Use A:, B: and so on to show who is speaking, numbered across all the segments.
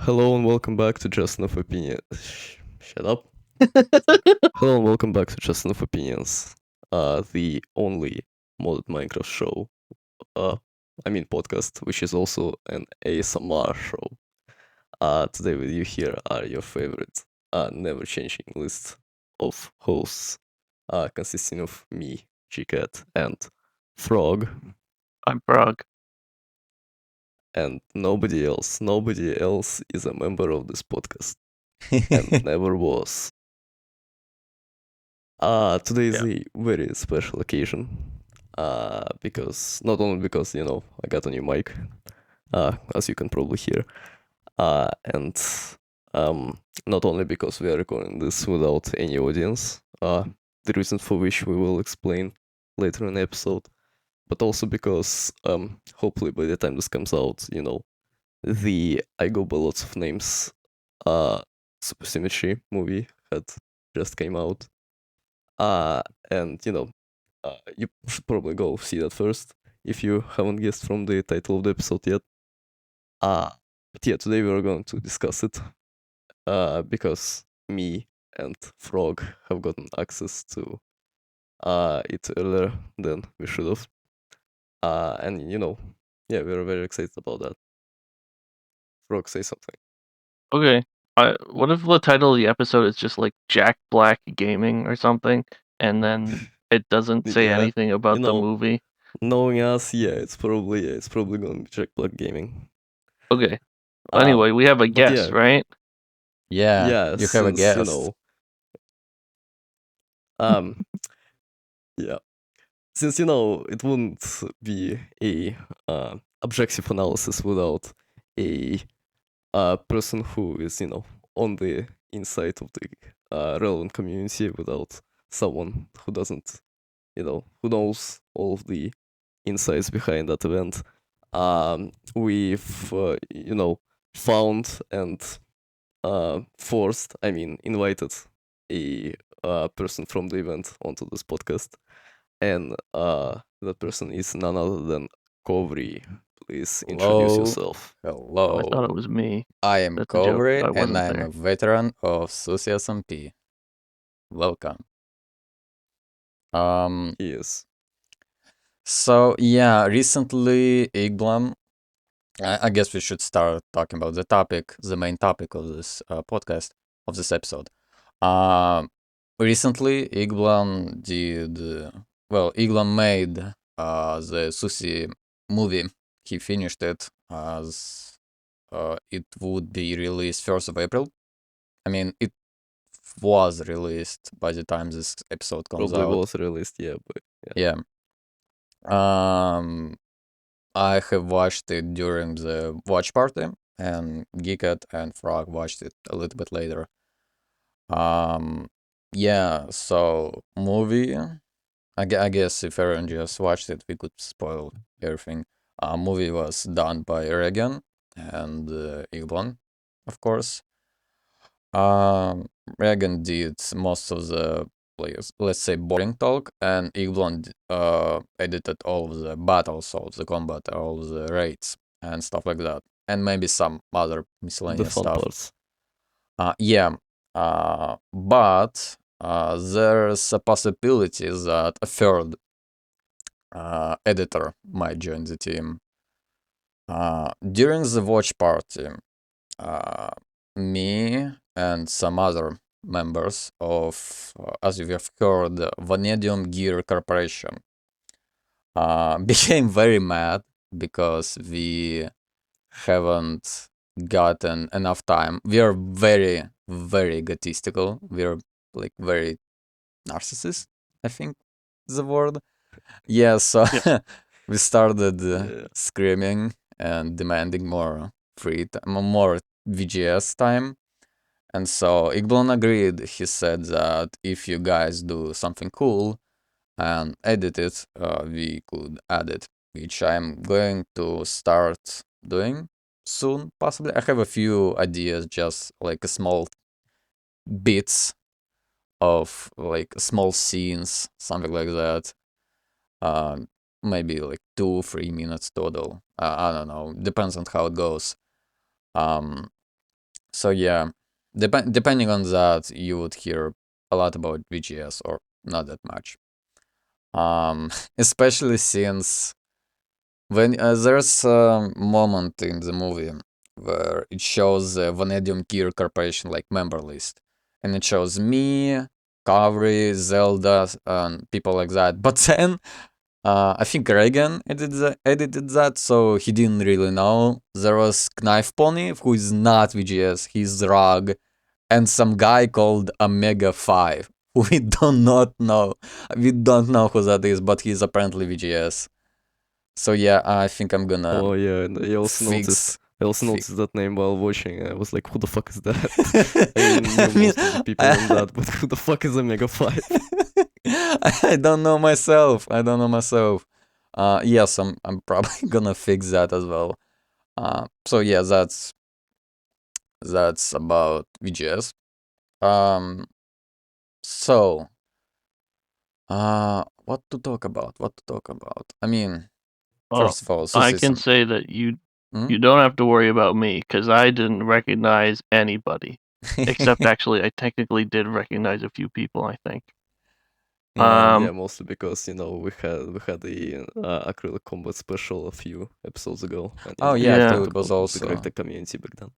A: Hello and welcome back to Just Enough Opinion. Shut up. Hello and welcome back to Just Enough Opinions, the only modded Minecraft show. Uh, podcast, which is also an ASMR show. Today with you here are your favorite, never-changing list of hosts, consisting of me, Gcat, and Frog,
B: I'm Prague.
A: and nobody else. Nobody else is a member of this podcast and never was. Today is
B: Yeah.
A: a very special occasion. Because not only because I got a new mic, as you can probably hear, and not only because we are recording this without any audience, the reason for which we will explain later in the episode, but also because hopefully by the time this comes out, the I go by lots of names, Supersymmetry movie had just came out. And you should probably go see that first if you haven't guessed from the title of the episode yet. But yeah, today we are going to discuss it. Because me and Frog have gotten access to it earlier than we should have. And yeah, we're very excited about that. Frog, say something.
B: Okay. What if the title of the episode is just like Jack Black Gaming or something, and then it doesn't say
A: Yeah,
B: anything about the movie?
A: knowing us, yeah, it's probably gonna be Jack Black Gaming.
B: Okay. Anyway, we have a
A: But
B: guest,
A: yeah,
B: right?
A: yeah,
C: You have a
A: since
C: guest.
A: um, yeah, since it wouldn't be a objective analysis without a person who is on the inside of the relevant community, without someone who doesn't who knows all of the insights behind that event. We've found and invited a person from the event onto this podcast, and that person is none other than Kovreee. Please introduce
C: Hello.
A: yourself.
B: Oh, I thought it
C: Hello.
B: was me.
C: I am
B: That's a joke.
C: Kovreee
B: I
C: and
B: wasn't
C: I'm
B: there.
C: a veteran of Susy SMP. Welcome.
A: He is.
C: So yeah, recently Igblom, I guess we should start talking about the main topic of this podcast, of this episode. Recently Igblom Igblom made the Susy movie. He finished it as it would be released 1st of April. I mean, it was released by the time this episode comes
A: Probably
C: out.
A: was released, yeah, but
C: Yeah. I have watched it during the watch party, and Geeked and Frog watched it a little bit later. Yeah, so movie. I guess if everyone just watched it, we could spoil everything. Movie was done by Regan and Igbon, of course. Regan did most of the, let's say, boring talk, and Igblond edited all of the battles, all of the combat, all of the raids, and stuff like that, and maybe some other
A: the
C: miscellaneous
A: fun
C: stuff.
A: parts.
C: Yeah, but there's a possibility that a third editor might join the team. During the watch party, me and some other members of, as you have heard, Vanadium Gear Corporation became very mad because we haven't gotten enough time. We are very, very egotistical. We are like very narcissist, I think is the word. Yeah, so
B: Yeah.
C: we started
A: Yeah.
C: screaming and demanding more more VGS time. And so Igblon agreed. He said that if you guys do something cool and edit it, we could add it, which I'm going to start doing soon, possibly. I have a few ideas, just like a small bits of like small scenes, something like that. Maybe like 2-3 minutes total. I don't know. Depends on how it goes. Um, So yeah, depending on that, you would hear a lot about VGS or not that much. Especially since when there's a moment in the movie where it shows the Vanadium Gear Corporation like member list, and it shows me, Kovreee, Zelda, and people like that. But then I think Reagan edited that, so he didn't really know. There was Knife Pony, who is not VGS, he's Rug, and some guy called Omega 5. We do not know. We don't know who that is, but he's apparently VGS. So yeah, I think I'm gonna
A: Oh yeah, and I also
C: fix.
A: noticed that name while watching. I was like, who the fuck is that? I knew most of the people in that, but who the fuck is Omega 5?
C: I don't know myself. I don't know myself. Yes, I'm probably gonna fix that as well. So yeah, that's about VGS. Um, so what to talk about? What to talk about? I mean,
B: Well,
C: first of all,
B: I
C: Susy,
B: can say that you
C: Hmm?
B: don't have to worry about me because I didn't recognize anybody. Except actually, I technically did recognize a few people, I think.
C: Yeah.
A: Yeah, mostly because we had the acrylic combat special a few episodes ago, and
C: Oh
A: we
C: yeah,
B: Yeah.
A: talked
C: acrylic was
A: about the
C: also
A: character community back then.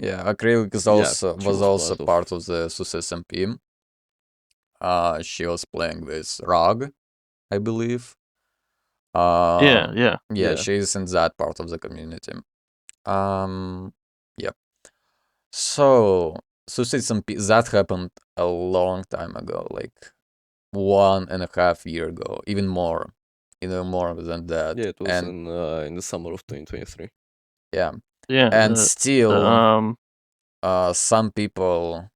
C: acrylic is
A: Yeah,
C: also
A: she
C: was
A: was
C: also
A: part of.
C: part of the Susy SMP. She was playing with Rog, I believe.
B: Yeah, yeah.
C: Yeah, she's in that part of the community. Yep. So, Suicide SMP, that happened a long time ago, like 1.5 year ago, even more than that.
A: Yeah, it was
C: And
A: in the summer of 2023.
C: yeah,
B: Yeah.
C: and
B: The
C: still, some people,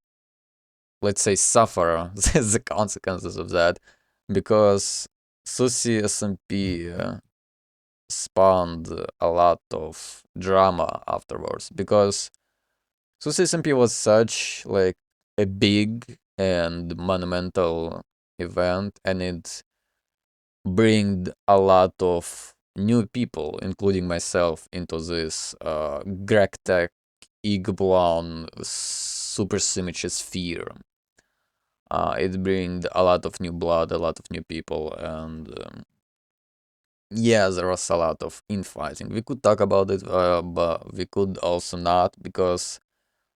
C: let's say, suffer the consequences of that because Susi SMP spawned a lot of drama afterwards because Susi SMP was such like a big and monumental event, and it bring a lot of new people, including myself, into this GregTech Igblon Supersymmetry sphere. It bring a lot of new blood, a lot of new people, and yeah, there was a lot of infighting. We could talk about it, but we could also not because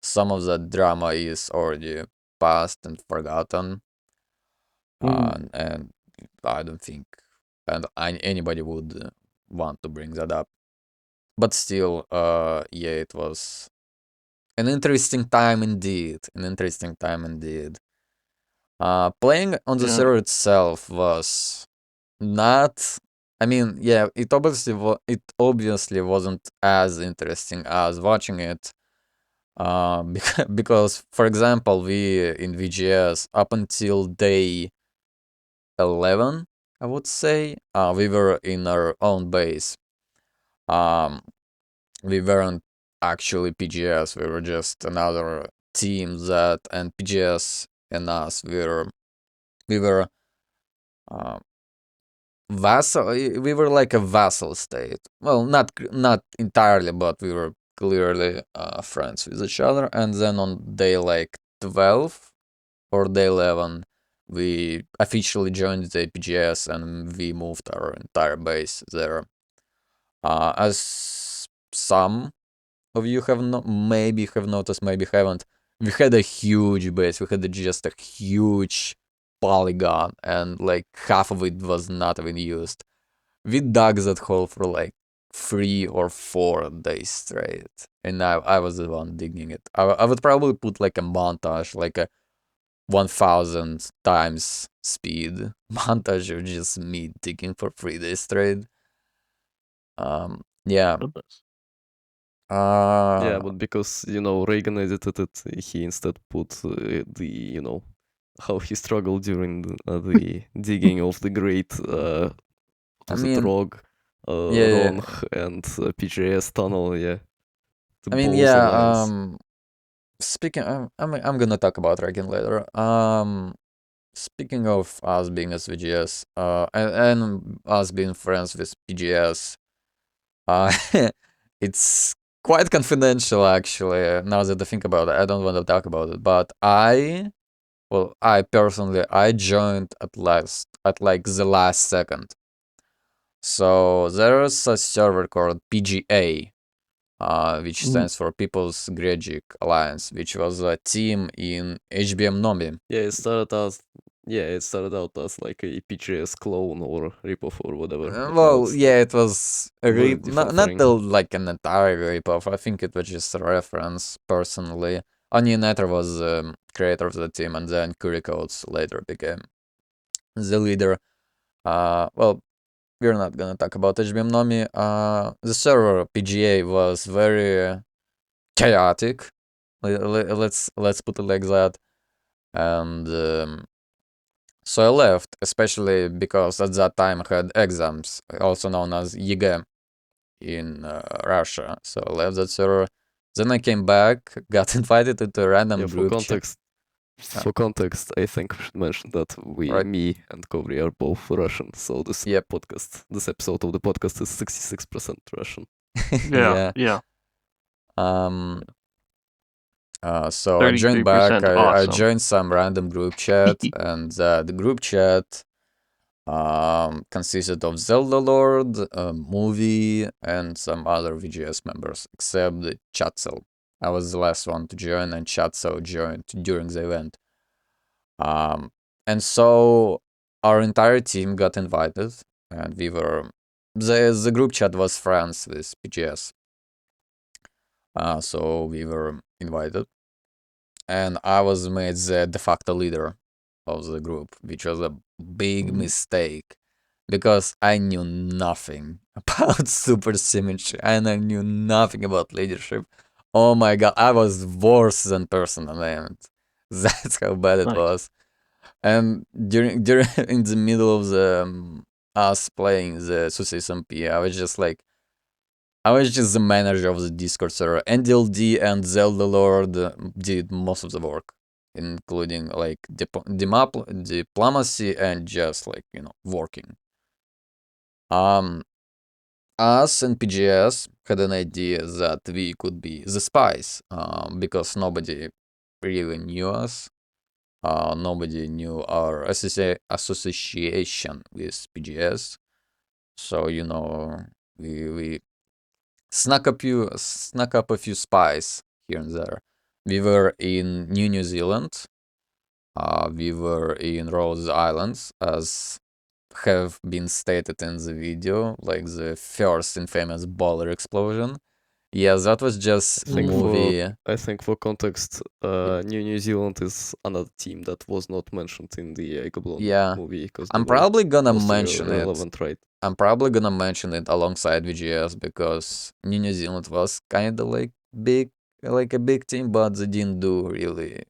C: some of that drama is already past and forgotten, and I don't think anybody would want to bring that up. But still, yeah, it was an interesting time indeed. An interesting time indeed. Playing on the
B: yeah.
C: server itself was not. I mean, yeah, it obviously wasn't as interesting as watching it. Because, for example, we in VGS up until day 11, I would say, we were in our own base. Um, we weren't actually PGS. We were just another team that, and PGS and us, we were uh, vassal. We were like a vassal state. Well, not entirely, but we were clearly friends with each other. And then on day like 12 or day 11, we officially joined the PGS and we moved our entire base there. As some of you have maybe have noticed, maybe haven't, we had a huge base. We had just a huge polygon, and like half of it was not even used. We dug that hole for like 3 or 4 days straight, and I was the one digging it. I would probably put like a montage, like a 1000 times speed montage of just me digging for 3 days straight. Yeah.
B: Goodness.
A: Yeah, but because Reagan edited it, he instead put the how he struggled during the digging of the great what
C: I
A: was it,
C: mean,
A: Rog,
C: yeah,
A: Ron, and PJS tunnel. Yeah, the
C: I mean,
A: Bowls
C: yeah.
A: Alliance.
C: Speaking, I'm gonna talk about Reagan later. Speaking of us being SVGS, and us being friends with PGS, uh, it's quite confidential, actually. Now that I think about it, I don't want to talk about it. But I personally, I joined at like the last second. So there's a server called PGA, which stands for People's Gregic Alliance, which was a team in HBM Nomi.
A: Yeah, it started out as like a PGS clone or ripoff or whatever. but now
C: Well,
A: it's
C: yeah, it was a
A: very
C: not
A: different
C: like an entire ripoff. I think it was just a reference, personally. Onion Netter was creator of the team, and then Curry Codes later became the leader. Well, we're not gonna talk about HBM Nomi. The server PGA was very chaotic. Let's put it like that. And so I left, especially because at that time I had exams, also known as ЕГЭ in Russia. So I left that server. Then I came back, got invited into a random
A: yeah, for
C: group chat.
A: context, I think we should mention that
C: Right.
A: me and Kovreee are both Russian, so this
C: Yep.
A: this episode of the podcast is 66% Russian.
B: Yeah.
C: So I joined back.
B: 33%
C: I
B: awesome.
C: joined some random group chat, and the group chat consisted of Zelda Lord, Movie, and some other VGS members, except Chatzel. I was the last one to join, and Chatzel joined during the event. And so our entire team got invited, and we were the group chat was friends with PGS. So we were invited, and I was made the de facto leader of the group, which was a big mistake because I knew nothing about supersymmetry and I knew nothing about leadership. Oh my god, I was worse than personal element. That's how bad it
B: Nice.
C: was. And during in the middle of the us playing the Susy SMP, I was just the manager of the Discord server. NDLD and Zelda Lord did most of the work, including like diplomacy and just like working. Us and PGS had an idea that we could be the spies, because nobody really knew us. Nobody knew our association with PGS. So we snuck up a few spies here and there. We were in New Zealand. We were in Rose Islands, as have been stated in the video, like the first infamous boiler explosion. Yeah, that was just movie.
A: I think for context, New Zealand is another team that was not mentioned in the Egoblon movie because
C: I'm probably gonna
A: mostly
C: mention it.
A: relevant, right?
C: I'm probably gonna mention it alongside VGS because New Zealand was kind of like a big team, but they didn't do really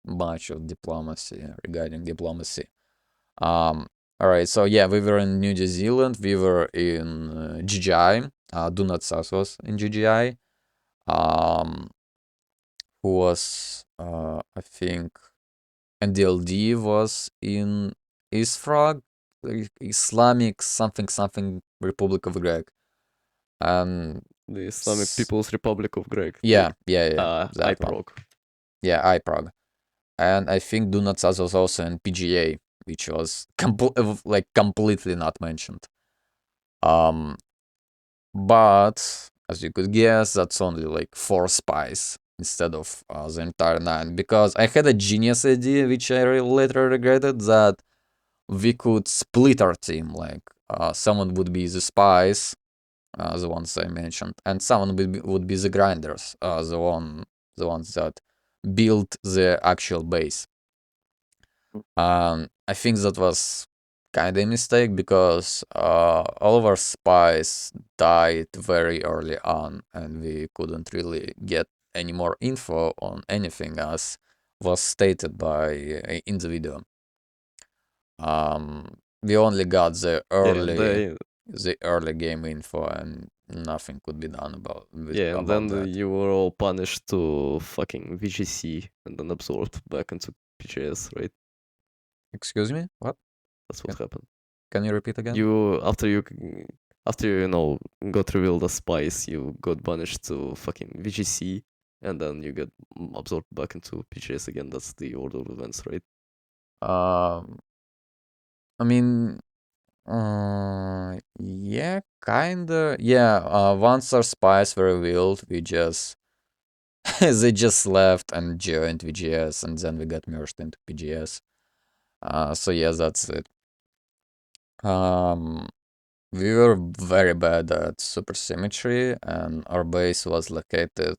C: much of diplomacy regarding diplomacy. All right, so yeah, we were in New Zealand. We were in GGI. Do Not Sus was in GGI. Who was I think NDLD was in ISFRAG, Islamic something Republic of Greg. And
A: The Islamic People's Republic of Greg.
C: Yeah.
A: IPROG.
C: Yeah, IPROG. And I think Do Not Sus was also in PGA, which was completely not mentioned. But as you could guess, that's only like 4 spies instead of the entire 9, because I had a genius idea, which I later regretted, that we could split our team. Like someone would be the spies, the ones I mentioned, and someone would be the grinders, the ones that built the actual base. I think that was kind of a mistake because all of our spies died very early on, and we couldn't really get any more info on anything as was stated by in the video. We only got the early game info, and nothing could be done about
A: then
C: that.
A: you were all punished to fucking VGC and then absorbed back into PGS, right?
C: Excuse me? What?
A: That's what happened.
C: Can you repeat again?
A: After you after you got revealed as spies, you got banished to fucking VGC, and then you get absorbed back into PGS again. That's the order of events, right?
C: I mean, yeah, kinda. Yeah, once our spies were revealed, we just they just left and joined VGS, and then we got merged into PGS. So yeah, that's it. We were very bad at supersymmetry, and our base was located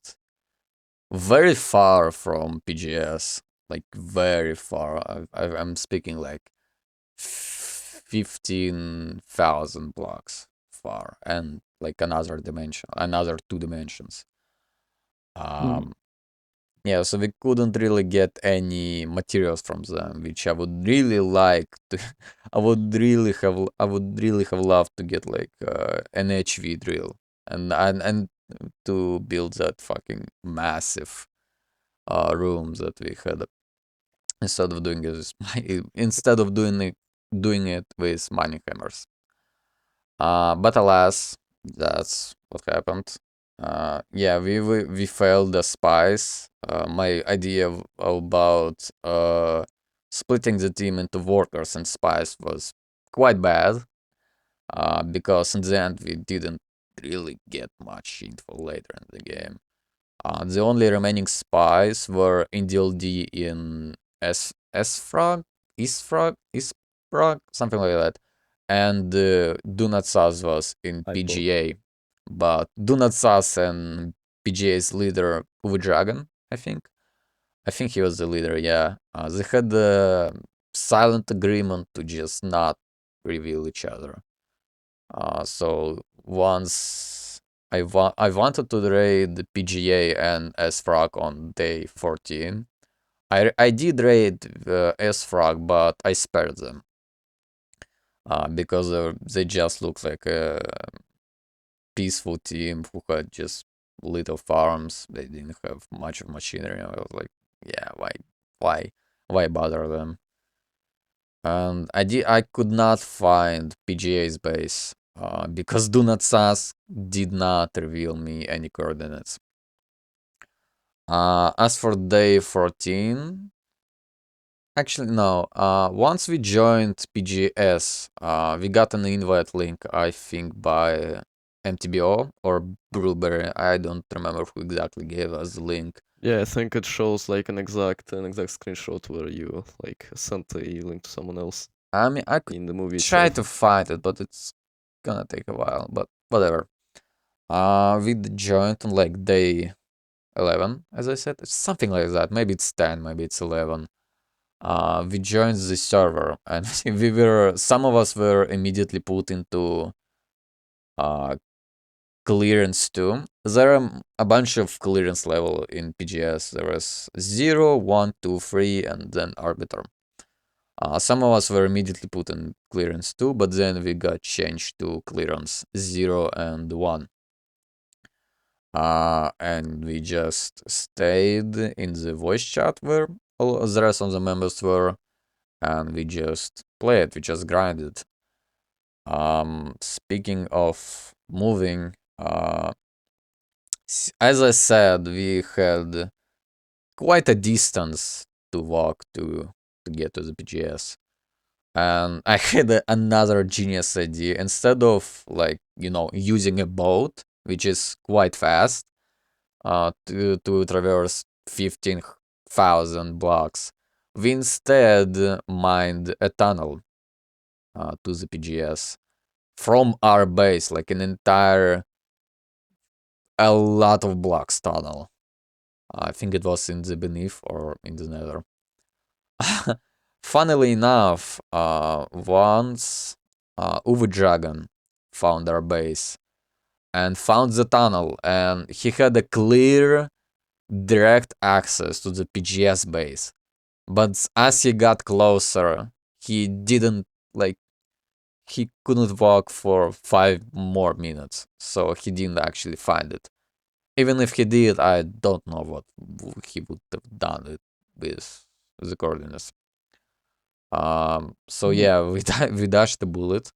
C: very far from PGS, like very far. I'm speaking like 15,000 blocks far, and like another dimension, another 2 dimensions.
B: Mm.
C: Yeah, so we couldn't really get any materials from them, which I would really like to. I would really have loved to get like an HV drill and to build that fucking massive room that we had instead of doing it instead of doing it with mining hammers. But alas, that's what happened. Yeah, we failed the spies. My idea about splitting the team into workers and spies was quite bad. Because in the end we didn't really get much info later in the game. The only remaining spies were in DLD in S-Frog, Isfrog, something like that. And Do Not Sus was in
A: Hypo.
C: PGA. But Do Not Sus and PGA's leader, Uwe Dragon, I think. I think he was the leader, yeah. They had the silent agreement to just not reveal each other. So once I wanted to raid the PGA and SFrog on day 14. I did raid SFrog, but I spared them because they just look like a peaceful team who had just little farms. They didn't have much of machinery. I was like, yeah, why bother them? And I could not find PGA's base because Do Not Sus did not reveal me any coordinates. As for day 14, actually no. Once we joined PGS, we got an invite link, I think by MTBO or Brewberry. I don't remember who exactly gave us the link.
A: Yeah, I think it shows like an exact screenshot where you like sent a link to someone else
C: I mean, I could
A: in the movie
C: try
A: itself.
C: to find it, but it's gonna take a while. But whatever. We joined on like day 11, as I said. It's something like that. Maybe it's 10, maybe it's 11. We joined the server, and some of us were immediately put into clearance 2. There are a bunch of clearance level in PGS. There was 0, 1, 2, 3, and then arbiter. Some of us were immediately put in clearance 2, but then we got changed to clearance 0 and 1. And we just stayed in the voice chat where all the rest of the members were, and we just played, we just grinded. Speaking of moving, as I said, we had quite a distance to walk to get to the PGS. And I had another genius idea. Instead of like, using a boat, which is quite fast, to traverse 15,000 blocks, we instead mined a tunnel to the PGS from our base, like a lot of blocks tunnel. I think it was in the beneath or in the nether. Funnily enough, once Uwe Dragon found our base and found the tunnel, and he had a clear direct access to the PGS base. But as he got closer, he didn't like he couldn't walk for 5 more minutes, so he didn't actually find it. Even if he did, I don't know what he would have done it with the coordinates. So
B: Mm.
C: yeah, we dashed the bullet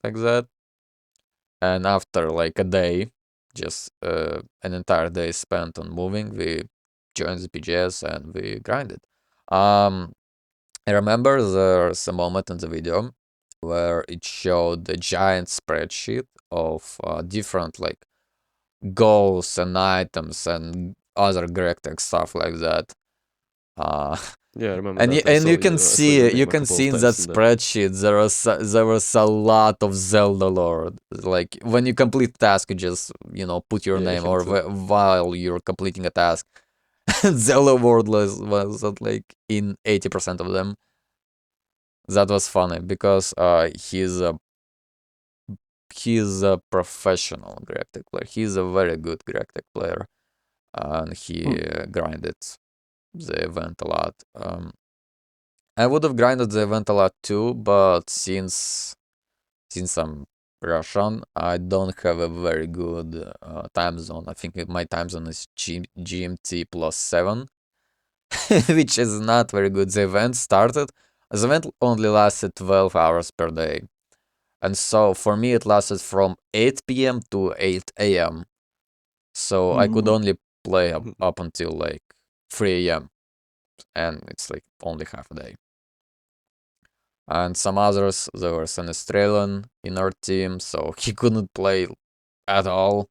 C: like that. and after like a day, just an entire day spent on moving, we joined the PGS and we grinded. I remember there's a moment in the video where it showed a giant spreadsheet of different like goals and items and other Gregtech stuff like that. Uh,
A: Yeah, I remember
C: and
A: that.
C: you can
A: I saw your
C: see
A: name a couple of
C: in that
A: times in there.
C: spreadsheet there was a lot of Zelda lore. Like when you complete task, you just put your
A: Yeah, I
C: name,
A: have
C: or
A: to.
C: while you're completing a task, Zelda word was at, like in 80% of them. That was funny because he's a professional Gregtech player. He's a very good Gregtech player, and he grinded the event a lot. I would have grinded the event a lot too, but since I'm Russian, I don't have a very good time zone. I think my time zone is GMT +7, which is not very good. The event only lasted 12 hours per day. And so for me, it lasted from 8 p.m. to 8 a.m. So I could only play up until like 3 a.m. And it's like only half a day. And some others, there was an Australian in our team, so he couldn't play at all.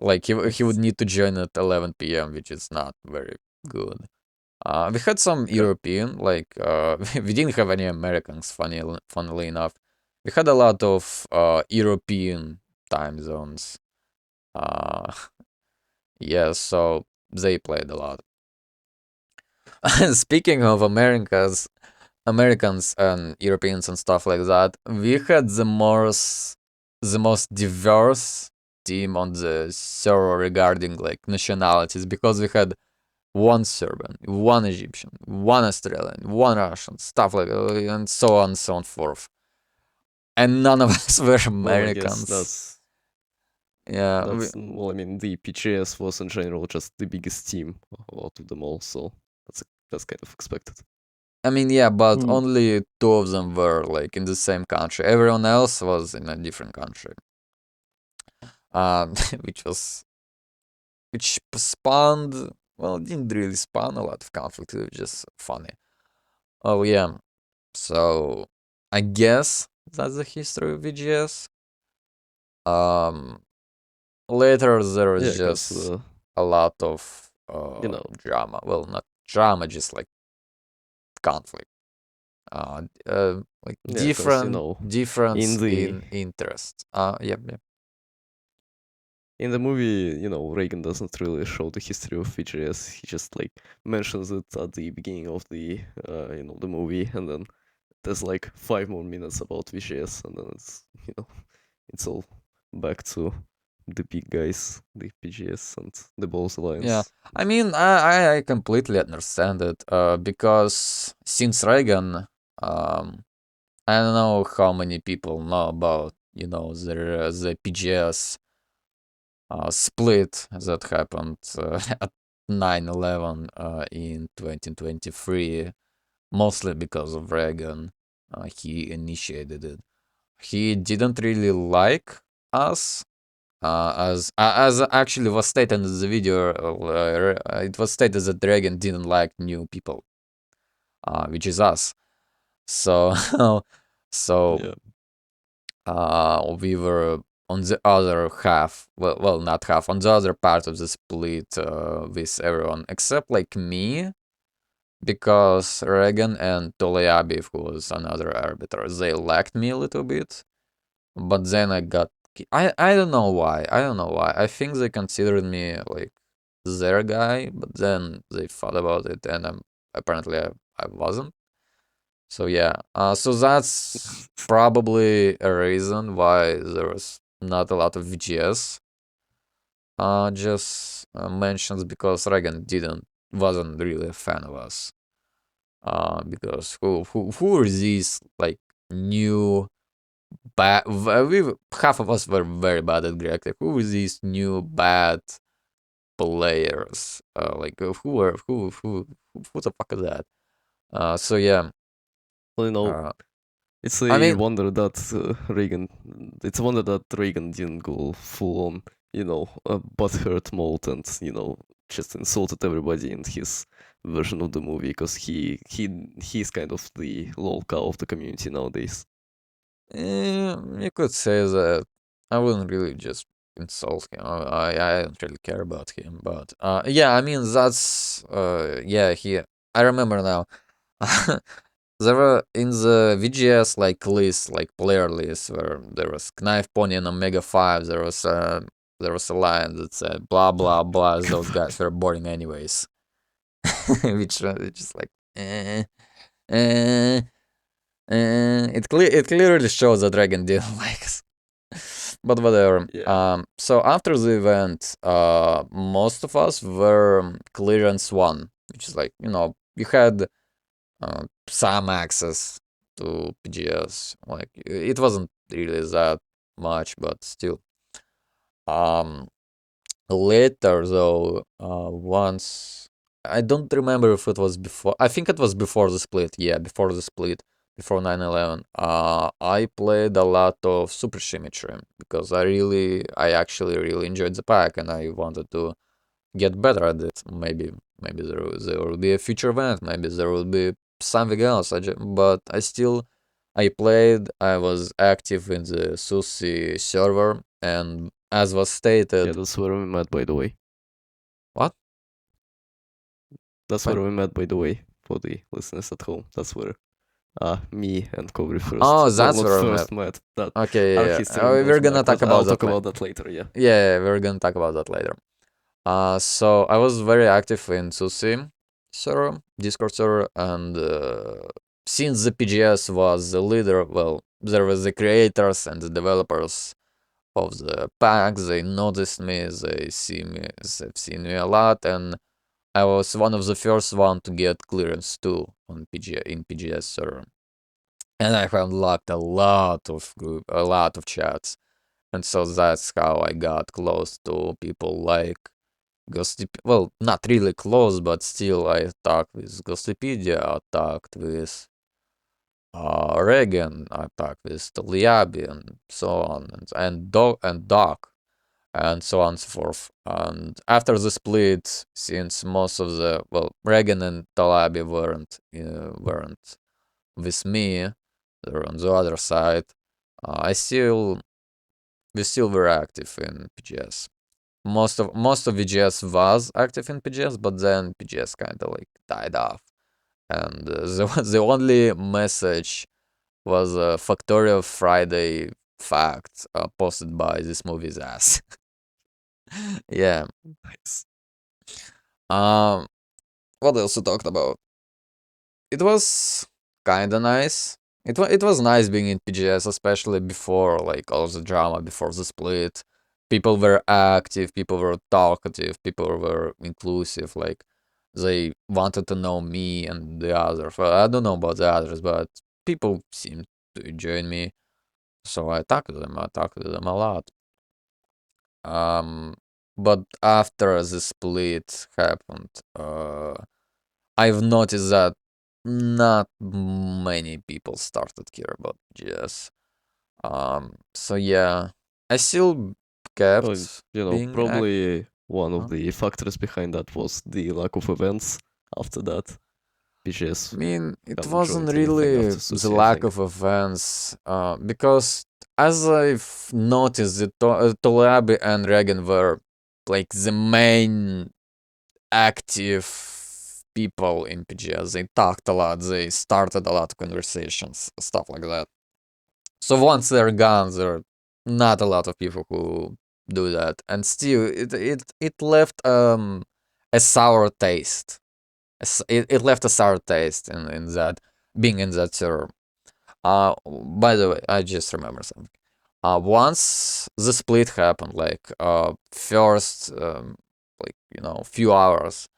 C: Like he would need to join at 11 p.m., which is not very good. We had some
A: Yeah.
C: European, like we didn't have any Americans. Funnily enough, we had a lot of European time zones. Uh, yeah, so they played a lot. Speaking of Americans and Europeans and stuff like that, we had the most diverse team on the server regarding like nationalities, because we had one Serbian, one Egyptian, one Australian, one Russian, stuff like that, and so on and so forth. And none of us were
A: Well, I guess
C: Americans. Yeah,
A: well, I mean, the PGS was in general just the biggest team out of them all, so that's kind of expected.
C: I mean, yeah, but only two of them were like in the same country. Everyone else was in a different country. Which spawned, well, it didn't really spawn a lot of conflict. It was just funny. Oh yeah, so I guess that's the history of VGS. Later there was
A: Yeah, because
C: just a lot of drama. Well, not drama, just like conflict. Like
A: yeah, because
C: difference
A: in the
C: in interest. Yep, yep.
A: in the movie, Reagan doesn't really show the history of VGS. He just like mentions it at the beginning of the the movie, and then there's like 5 more minutes about VGS, and then it's all back to the big guys, the PGS and the Balls
C: Yeah,
A: Alliance.
C: I mean, I completely understand it. Because since Reagan, I don't know how many people know about the PGS split that happened at 9/11 in 2023, mostly because of Reagan. He initiated it. He didn't really like us, as actually was stated in the video. It was stated that Reagan didn't like new people, which is us. So, so
A: Yeah.
C: we were on the other half. Well, not half. On the other part of the split with everyone except like me, because Reagan and Toliabiv, who was another arbiter, they liked me a little bit. But then I got. I don't know why. I don't know why. I think they considered me like their guy, but then they thought about it, and apparently I wasn't. So yeah. So that's probably a reason why there was not a lot of VGS. Just mentions, because Reagan wasn't really a fan of us. Because who are these like new bad? Half of us were very bad at Greek. Like, who are these new bad players? Like who the fuck is that? So yeah.
A: Well,
C: Uh,
A: It's a
C: I mean,
A: wonder that Reagan. It's a wonder that Reagan didn't go full on, butthurt mode and just insulted everybody in his version of the movie because he's kind of the lol cow of the community nowadays.
C: you could say that. I wouldn't really just insult him. I don't really care about him, but yeah, I mean that's yeah, he. I remember now. There were in the VGS like list, like player list, where there was Knife Pony and Omega 5. There was a line that said blah blah blah. Those guys were boring anyways, which is like eh, eh, it clearly shows that Dragon didn't like us. But whatever.
A: Yeah.
C: So after the event, most of us were clearance 1, which is like you had some access to PGS. Like it wasn't really that much, but still. Um, Later though, once I don't remember if it was before. I think it was before the split. Yeah, before the split, before 9/11. I played a lot of Supersymmetry because I actually really enjoyed the pack and I wanted to get better at it. Maybe there will be a future event. Maybe there will be something else. But I played. I was active in the Susy server, and as was
A: Yeah,
C: stated,
A: that's where we met, by the way.
C: what?
A: That's
C: When?
A: where we met, by the way, for the listeners at home. That's where me and Kovreee
C: Oh,
A: first. Well,
C: that's
A: not
C: where we met.
A: first met. That
C: Okay,
A: our
C: yeah, yeah.
A: history goes
C: We're gonna
A: back,
C: talk
A: but
C: about
A: I'll
C: that
A: talk
C: later.
A: about that later. Yeah.
C: Yeah, we're gonna talk about that later. So I was very active in Susy server, Discord server, and since the PGS was the leader, well, there was the creators and the developers of the pack. They noticed me. They've seen me a lot, and I was one of the first one to get clearance too on PGS server, and I have unlocked a lot of chats, and so that's how I got close to people like well, not really close, but still I talked with Ghostipedia, I talked with Reagan, I talked with Toliabi, and so on, and Doc, and so on and so forth. And after the split, since most of the Reagan and Toliabi weren't with me, they were on the other side. We still were active in PGS. Most of VGS was active in PGS, but then PGS kind of like died off, and the only message was a Factorial Friday fact posted by this movie's ass. Yeah.
A: Nice.
C: What else we talked about? It was kind of nice. It was nice being in PGS, especially before like all the drama before the split. People were active, people were talkative, people were inclusive. Like they wanted to know me and the others. Well, I don't know about the others, but people seemed to join me, so I talked to them. I talked to them a lot. Um, but after the split happened, I've noticed that not many people started care about GS. So yeah, I still
A: Oh,
C: kept being
A: probably one of
C: huh?
A: the factors behind that was the lack of events after that.
C: I
A: BGS
C: mean, it
A: haven't
C: wasn't
A: joined anything
C: really
A: after
C: the
A: Susi, I
C: lack
A: think.
C: of events, because as I've noticed, Tolabi and Reagan were like the main active people in PGS. They talked a lot, they started a lot of conversations, stuff like that. So once they're gone, there are not a lot of people who do that, and still, it left a sour taste. It left a sour taste in that being in that server. By the way, I just remember something. Once the split happened, like first like few hours,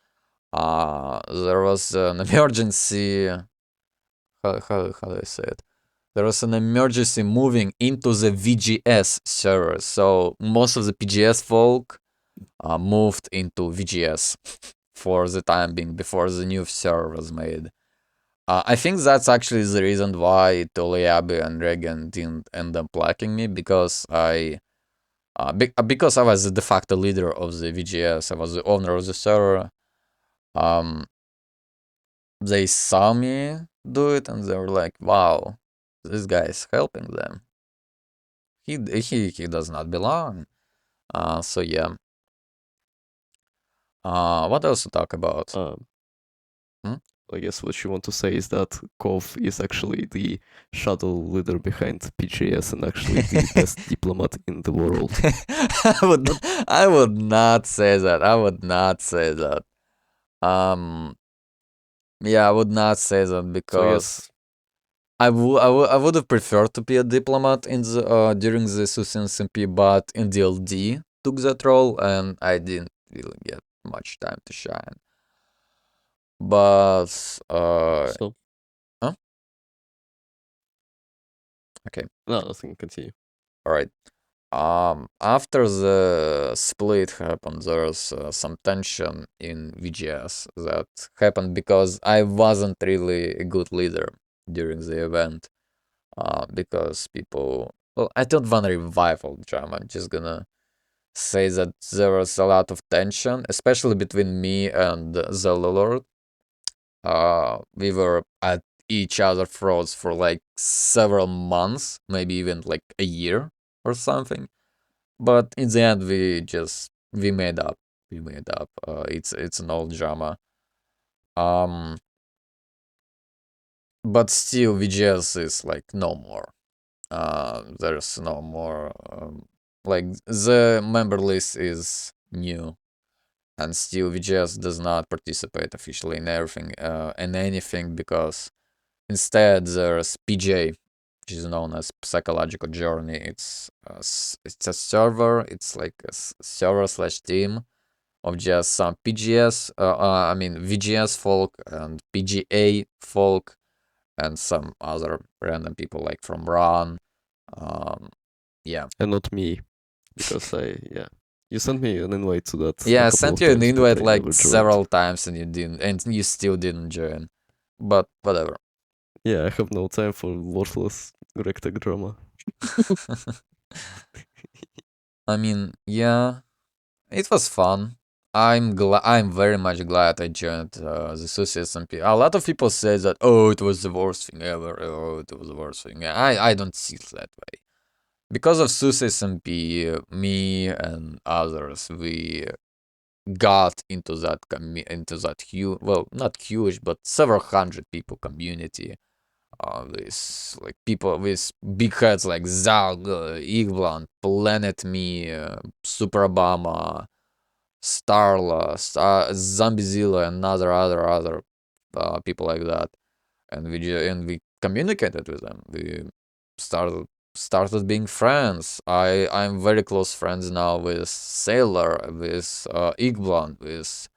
C: there was an emergency. How do I say it? There was an emergency moving into the VGS server, so most of the PGS folk moved into VGS for the time being before the new server was made. I think that's actually the reason why Toliabi and Regan didn't end up liking me, because because I was the de facto leader of the VGS. I was the owner of the server. They saw me do it and they were like, "Wow, this guy is helping them. He does not belong." So yeah. What else to talk about? Hmm?
A: I guess what you want to say is that Kov is actually the shadow leader behind PGS and actually the best diplomat in the world.
C: I would not say that. I would not say that. Yeah, I would not say that
A: So
C: because
A: yes,
C: I would have preferred to be a diplomat in the during the Susy SMP, but in DLD took that role and I didn't really get much time to shine. But
A: so
C: huh? Okay,
A: no, nothing. Continue.
C: all right. After the split happened, there's some tension in VGS that happened because I wasn't really a good leader during the event. Because people, well, I don't want a revival drama. I'm just gonna say that there was a lot of tension, especially between me and the Lord. We were at each other throats for like several months, maybe even like a year or something. But in the end, we made up. We made up. It's an old drama. Um, but still, VGS is like no more. There's no more. Like the member list is new, and still VGS does not participate officially in everything, in anything, because instead there's PJ, which is known as Psychological Journey. It's a server. It's like a server slash team of just some VGS folk and PGA folk and some other random people like from Run. Um, yeah.
A: And not me, because you sent me an invite to that a
C: Yeah, I
A: couple
C: sent
A: of
C: you an
A: times, but
C: invite
A: I
C: like
A: never joined.
C: several times and you still didn't join. But whatever.
A: Yeah, I have no time for worthless rectech drama.
C: I mean, yeah, it was fun. I'm very much glad I joined the Susy SMP. A lot of people say that, oh, it was the worst thing ever. Oh, it was the worst thing. I don't see it that way. Because of Susy SMP, me and others, we got into that huge, well, not huge, but several hundred people community. With like people with big heads like Zalg, Eggplant, Planet Me, Super Obama, Starla, Zombizilla, and other people like that, and we communicated with them. We started being friends. I'm very close friends now with Sailor, with Eggplant, with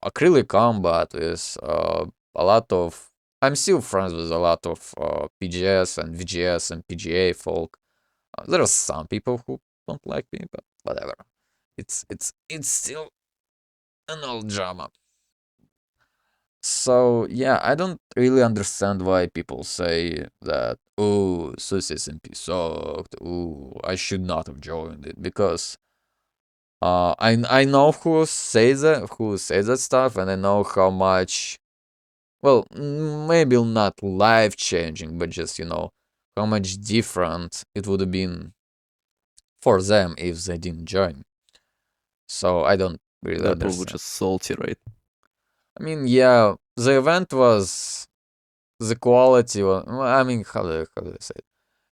C: Acrylic Combat, with a lot of. I'm still friends with a lot of PGS and VGS and PGA folk. There are some people who don't like me, but whatever. It's still an old drama. So yeah, I don't really understand why people say that, oh, Susy SMP sucked. Oh, I should not have joined it, because I know who says that stuff, and I know how much, well, maybe not life changing, but just how much different it would have been for them if they didn't join. So I don't really
A: They're probably
C: understand.
A: just salty, right?
C: I mean, yeah, the event was the quality. I mean, how do I say it?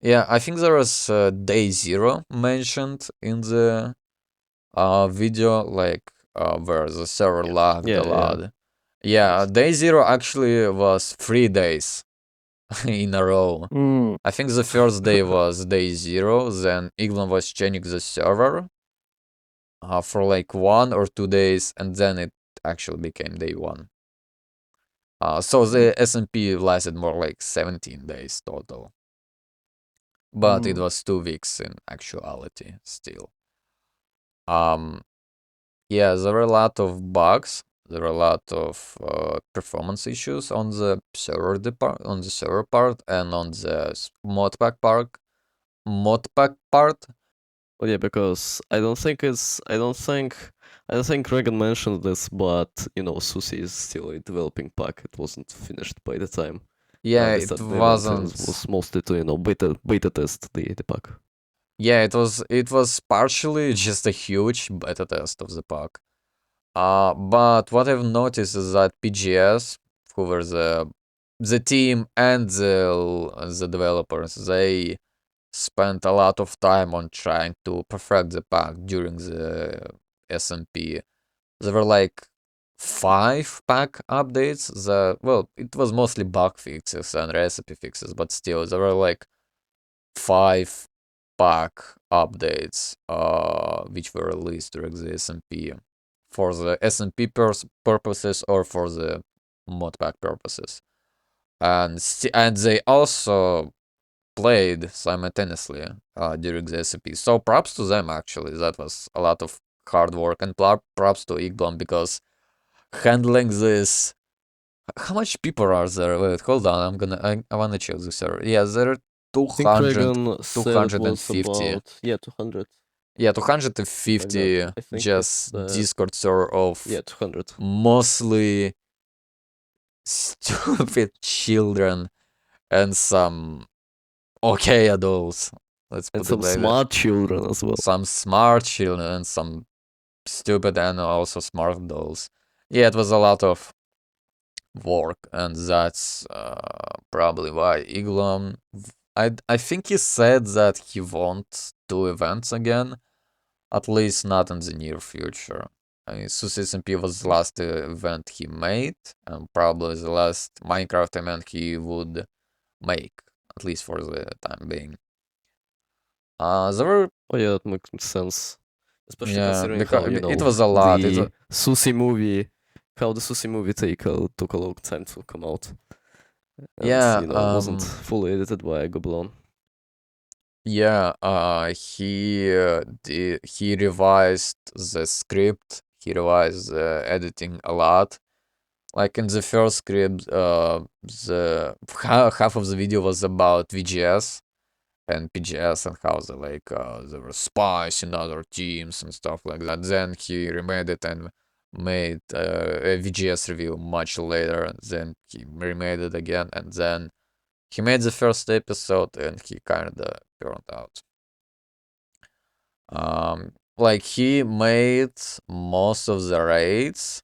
C: Yeah, I think there was day zero mentioned in the video, like where the server lagged a
A: Yeah, yeah.
C: lot. Yeah,
A: Yes.
C: day zero actually was 3 days in a row.
B: Mm.
C: I think the first day was day zero, then Eglon was changing the server for like 1 or 2 days, and then it actually became day one. So the SMP lasted more like 17 days total, but it was 2 weeks in actuality still. Um, yeah, there were a lot of bugs there were a lot of performance issues on the server part and on the modpack part.
A: Well, yeah, because I don't think Reagan mentioned this, but Susy is still a developing pack. It wasn't finished by the time
C: Yeah,
A: they
C: it
A: started the event, and
C: wasn't.
A: it was mostly to beta test the pack.
C: Yeah, it was partially just a huge beta test of the pack. But what I've noticed is that PGS, who were the team and the developers, they spent a lot of time on trying to perfect the pack during the SMP. There were like 5 pack updates. It was mostly bug fixes and recipe fixes, but still, there were like 5 pack updates, which were released during the SMP for the SMP purposes or for the modpack purposes, and they also played simultaneously during the SMP. So props to them, actually. That was a lot of hard work, and props to Igblom because handling this. How much people are there? Wait, hold on. I wanna check this server. Yeah, there are
A: I think
C: 200,
A: Reagan said it was
C: 250.
A: about 200.
C: Yeah,
A: Like
C: 250
A: that. I think
C: just
A: it's
C: Discord server of
A: 200.
C: mostly stupid children and some okay adults. Let's
A: And
C: put it
A: some
C: like that.
A: smart children as well.
C: Some smart children and some stupid and also smart adults. Yeah, it was a lot of work, and that's probably why Iglom. I think he said that he won't do events again, at least not in the near future. I mean, Susy SMP was the last event he made, and probably the last Minecraft event he would make, at least for the time being. There were.
A: Oh yeah, that makes sense. Especially
C: Yeah,
A: considering
C: because
A: how,
C: it was a lot.
A: the Susy movie, took a long time to come out. And,
C: Yeah,
A: wasn't fully edited by Goblin.
C: yeah, he revised the script, he revised the editing a lot. Like in the first script, the half of the video was about VGS and PGS and how there were spies in other teams and stuff like that. Then he remade it and made a VGS review much later. Then he remade it again, and then he made the first episode and he kinda burned out. Like he made most of the raids,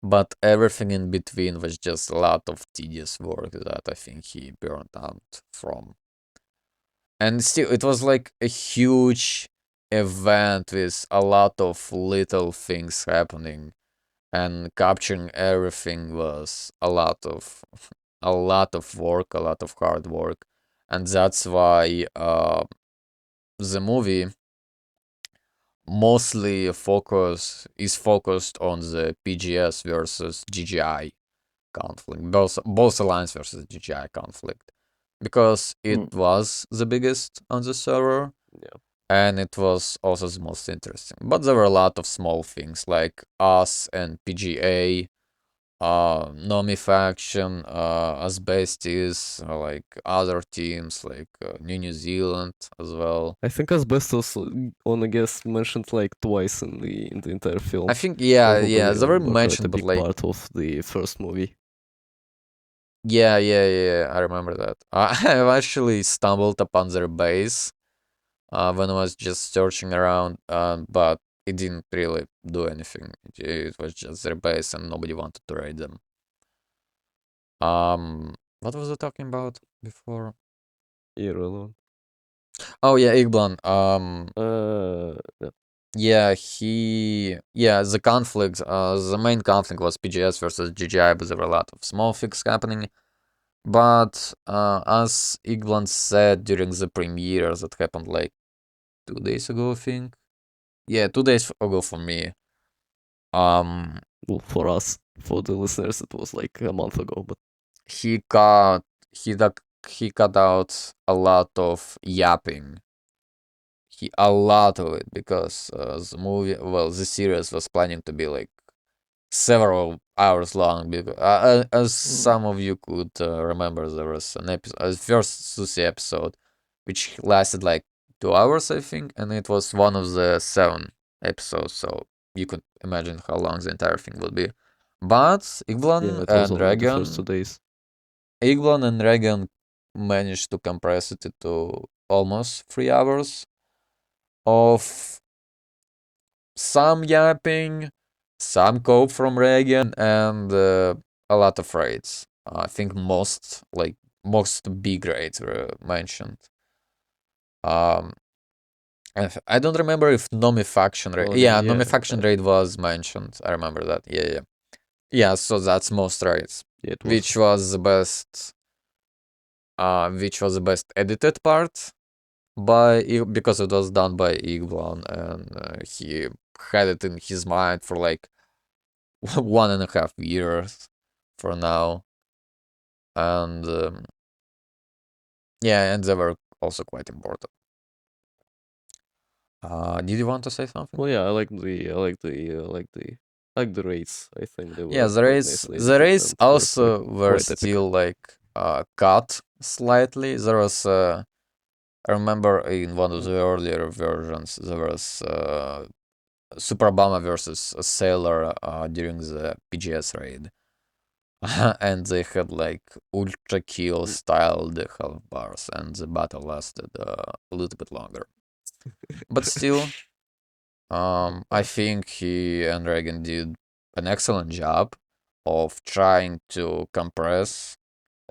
C: but everything in between was just a lot of tedious work that I think he burned out from. And still, it was like a huge event with a lot of little things happening, and capturing everything was a lot of work, a lot of hard work, and that's why the movie mostly focused on the PGS versus GGI conflict, both Alliance versus GGI conflict, because it was the biggest on the server.
A: Yeah.
C: And it was also the most interesting. But there were a lot of small things like us and PGA, Nomi faction, Asbestos, like other teams like New Zealand as well.
A: I think Asbestos only gets mentioned like twice in the entire film.
C: I think yeah,
A: Probably,
C: they were
A: quite
C: mentioned,
A: a
C: but
A: big
C: like
A: part of the first movie.
C: yeah, I remember that. I've actually stumbled upon their base when I was just searching around, but it didn't really do anything. It was just their base, and nobody wanted to raid them. What was I talking about before?
A: Irrelevant.
C: Oh yeah, Igblon.
A: Yeah.
C: The conflict. The main conflict was PGS versus GGI, but there were a lot of small things happening. But as Igblon said during the premiere that happened like 2 days ago, I think. Yeah, 2 days ago for me.
A: Well, for us, for the listeners, it was like a month ago, but
C: he cut he cut out a lot of yapping. A lot of it, because the series was planning to be like several hours long. Because, as some of you could remember, there was an episode, first Susy episode, which lasted like 2 hours, I think, and it was one of the 7 episodes. So you could imagine how long the entire thing would be. But
A: Yeah, it was
C: and
A: only the first 2
C: Regan,
A: days.
C: Eglon and Regan managed to compress it to almost 3 hours of some yapping, some cope from Reagan, and a lot of raids. I think most big raids were mentioned. Um, I don't remember if Nomi faction raid.
A: Well,
C: Yeah,
A: yeah,
C: Nomi faction raid was mentioned. I remember that. Yeah. So that's most raids,
A: yeah, it was.
C: which was the best. Which was the best edited part because it was done by Iglon, and he had it in his mind for like 1.5 years for now, and yeah, and they were also quite important. Did you want to say something?
A: Well, yeah, I like the rates. I think they
C: Yeah,
A: were
C: the
A: quite
C: race
A: nicely
C: the
A: edited
C: race
A: and
C: also were
A: quite epic.
C: still like cut slightly. There was I remember in one of the earlier versions there was Super Obama versus a sailor during the PGS raid. And they had like ultra kill styled health bars, and the battle lasted a little bit longer. But still, I think he and Reagan did an excellent job of trying to compress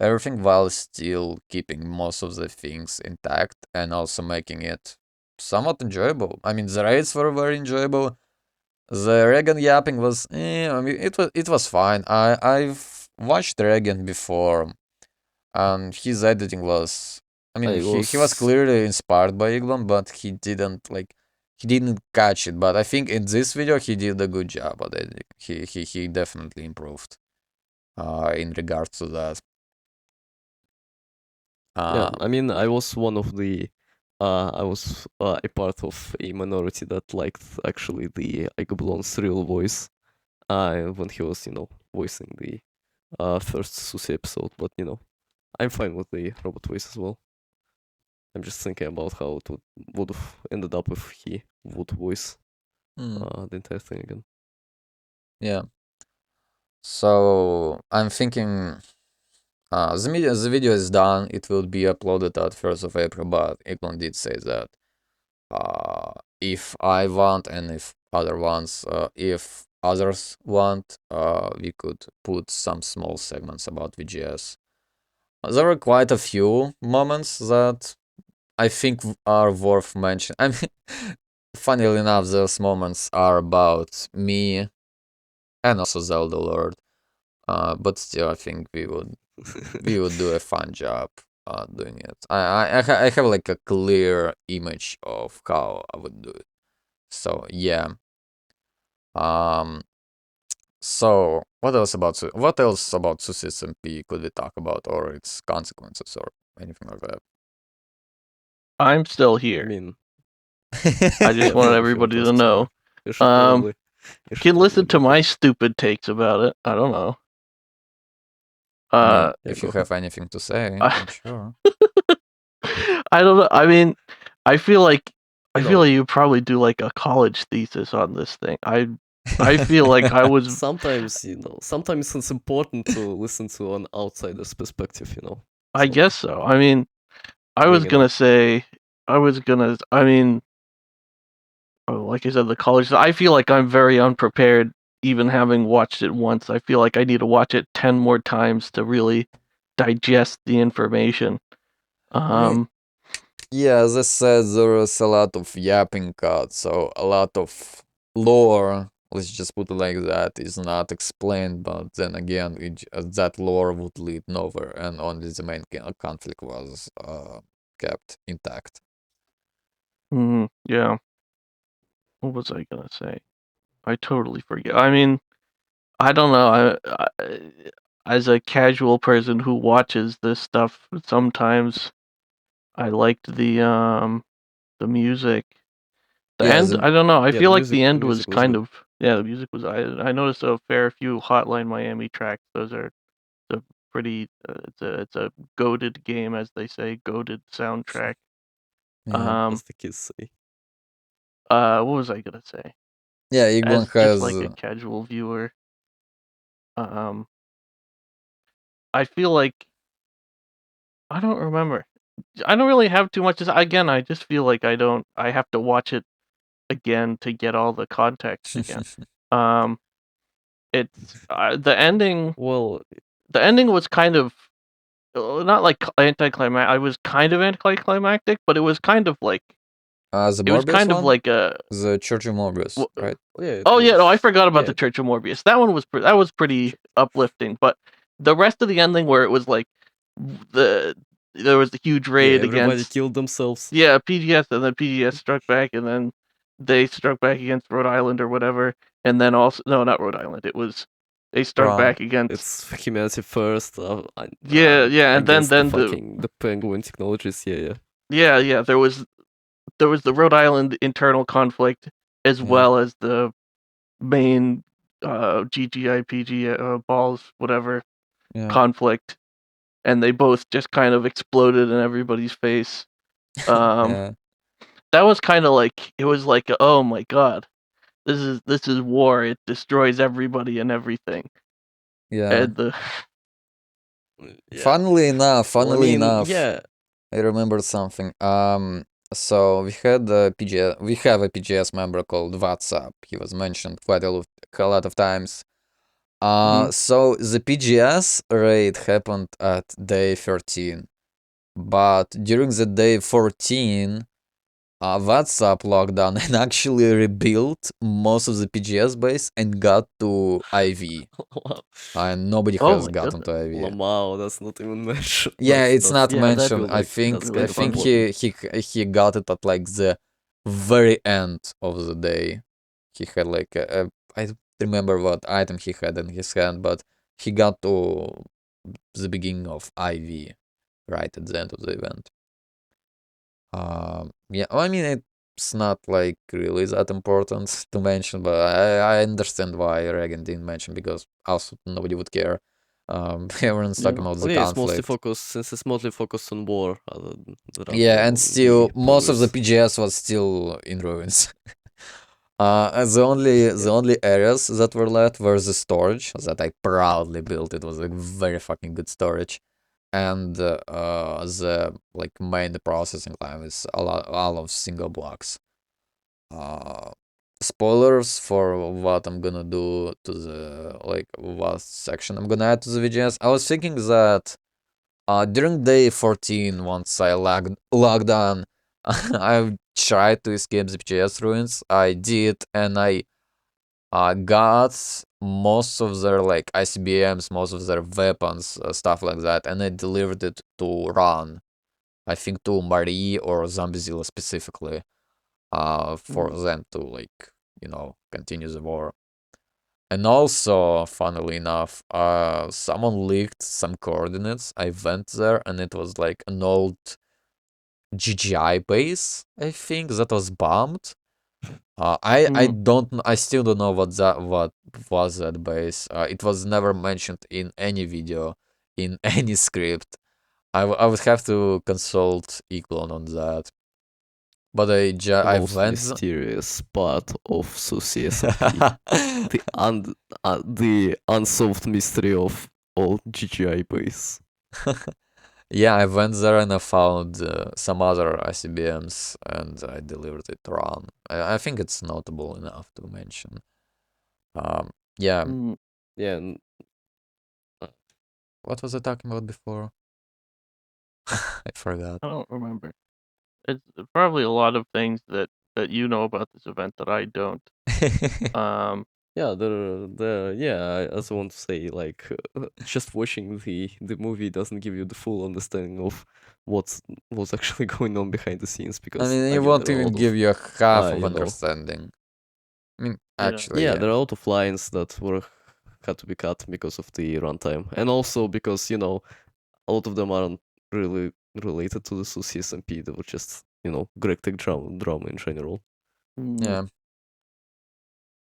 C: everything while still keeping most of the things intact and also making it somewhat enjoyable. I mean, the raids were very enjoyable. The Reagan yapping was, I mean, it was fine. I've watched Reagan before, and his editing was, I mean,
A: I
C: he was
A: was
C: clearly inspired by Eglon, but he didn't catch it. But I think in this video he did a good job at editing. He definitely improved, in regards to that.
A: Yeah,
C: Um,
A: I mean, I was a part of a minority that liked actually the Igablon's real voice, when he was, voicing the first Susie episode. But I'm fine with the robot voice as well. I'm just thinking about how it would have ended up if he would voice the entire thing again.
C: yeah. So I'm thinking, the video is done. It will be uploaded at 1st of April, but Eglon did say that if I want and if others want, we could put some small segments about VGS. There were quite a few moments that I think are worth mentioning. I mean, funnily enough, those moments are about me and also Zelda Lord. But still, I think we would do a fun job doing it. I have like a clear image of how I would do it. So yeah. Um. So what else about Susy could we talk about, or its consequences, or anything like that?
B: I'm still
A: I
B: here.
A: mean,
B: I just
A: yeah,
B: wanted
A: if you're
B: everybody to
A: just
B: know.
A: you should
B: Um,
A: probably you should
B: can
A: probably
B: listen to
A: go
B: my
A: first.
B: stupid takes about it. I don't know.
C: I mean,
A: Yeah,
C: if
A: go
C: you
A: ahead.
C: have anything to say,
B: I,
C: then sure.
B: I don't know. I mean, I feel like
A: You know,
B: you probably do like a college thesis on this thing. I feel like I was.
A: sometimes it's important to listen to an outsider's perspective.
B: I
A: So
B: guess so. I mean, I was
A: bring it
B: gonna
A: up.
B: say. I mean, like I said, the college. I feel like I'm very unprepared, even having watched it once. I feel like I need to watch it 10 more times to really digest the information.
C: I mean, yeah, as I said, there is a lot of yapping cuts, so a lot of lore, let's just put it like that, is not explained, but then again, that lore would lead nowhere, and only the main conflict was kept intact.
B: Yeah. What was I gonna say? I totally forget. I mean, I don't know. As a casual person who watches this stuff, sometimes I liked the music. The
C: Yeah,
B: end, I don't know. I
A: Yeah, the
B: feel like
A: music
B: the
A: the
B: end was
A: music was
B: kind
A: good.
B: of Yeah, the music was. I noticed a fair few Hotline Miami tracks. Those are a pretty. It's a goated game, as they say, goated soundtrack.
C: Yeah.
A: As the kids say.
B: What was I gonna say?
C: Yeah, Iglon
B: As just
C: has
B: like a casual viewer, I feel like I don't remember. I don't really have too much to say. Again, I just feel like I have to watch it again to get all the context again. It's the ending.
A: Well,
B: The ending was kind of not like anticlimactic. I was kind of anticlimactic, but it was kind of like
C: the
B: it was
C: Morbius
B: kind of
C: one,
B: like a.
C: the Church of Morbius, right?
A: yeah. It
B: Oh yeah, no, I
A: was,
B: forgot about
A: yeah,
B: the Church of Morbius. That one was that was pretty uplifting, but the rest of the ending where it was like the there was the huge
A: yeah.
B: raid
A: Everybody
B: against
A: killed themselves.
B: yeah PGS, and then PGS struck back, and then they struck back against Rhode Island or whatever, and then also no, not Rhode Island. It was they struck
C: Wrong.
B: back against
A: It's humanity first.
B: yeah, and then
A: against the
B: the
A: fucking the penguin technologies. Yeah.
B: yeah there was the Rhode Island internal conflict as
C: Yeah.
B: well as the main GGIPG balls whatever
C: Yeah.
B: conflict, and they both just kind of exploded in everybody's face.
C: Yeah.
B: That was kind of like it was like oh my god, this is war. It destroys everybody and everything.
C: Yeah.
B: And the
A: Yeah.
C: Funnily enough,
A: yeah.
C: I remembered something. So we had a PGS, we have a PGS member called WhatsApp. He was mentioned quite a lot of times. So the PGS raid happened at day 13, but during the day 14, WhatsApp locked down and actually rebuilt most of the PGS base and got to IV.
A: Wow.
C: And nobody
B: oh
C: has
B: my
C: gotten
B: goodness,
C: to IV.
A: Lamau, that's not even mentioned.
C: Yeah, it's not
B: yeah, that
C: mentioned.
B: feels
C: I
B: like
C: think
B: that's
C: I
B: really
C: think
B: funny.
C: he got it at like the very end of the day. He had like I don't remember what item he had in his hand, but he got to the beginning of IV right at the end of the event. Yeah, well, I mean it's not like really that important to mention, but I understand why Reagan didn't mention because also nobody would care. Everyone's talking about the
A: Well, yeah, it's mostly
C: conflict.
A: focused since it's mostly focused on war rather
C: Yeah,
A: than
C: and
A: on
C: still
A: the
C: most of the
A: progress.
C: PGS was still in ruins. The only areas that were left were the storage that I proudly built. It was like very fucking good storage, and the like main processing line is all of single blocks. Uh, Spoilers for what I'm gonna do to the like what section I'm gonna add to the VGS. I was thinking that during day 14, once I logged on, I tried to escape the PGS ruins. I did, and I got most of their like ICBMs, most of their weapons, stuff like that, and I delivered it to Ron. I think to Marie or Zombizilla specifically, for them to like continue the war. And also, funnily enough, someone leaked some coordinates. I went there, and it was like an old GGI base. I think that was bombed. I still don't know what was that base. It was never mentioned in any video, in any script. I would have to consult Eklon on that. But
A: The
C: I
A: most
C: went.
A: mysterious part of Susy SMP. The unsolved mystery of all GGI base.
C: Yeah, I went there and I found some other ICBMs and I delivered it to Ron. I think it's notable enough to mention. Yeah,
A: Yeah, and,
C: what was I talking about before? I forgot.
B: I don't remember. It's probably a lot of things that you know about this event that I don't.
A: yeah, I also want to say like just watching the movie doesn't give you the full understanding of what's actually going on behind the scenes
C: I
A: because
C: mean,
A: I
C: it
A: mean
C: won't
A: there are a
C: even
A: lot
C: give
A: of
C: you a half of
A: you know
C: understanding. I mean,
B: Yeah.
C: actually,
A: yeah,
C: yeah.
A: there are a lot of lines that were had to be cut because of the runtime, and also because a lot of them aren't really related to the Susy SMP. They were just Greek tech drama in general.
B: Mm,
C: Yeah.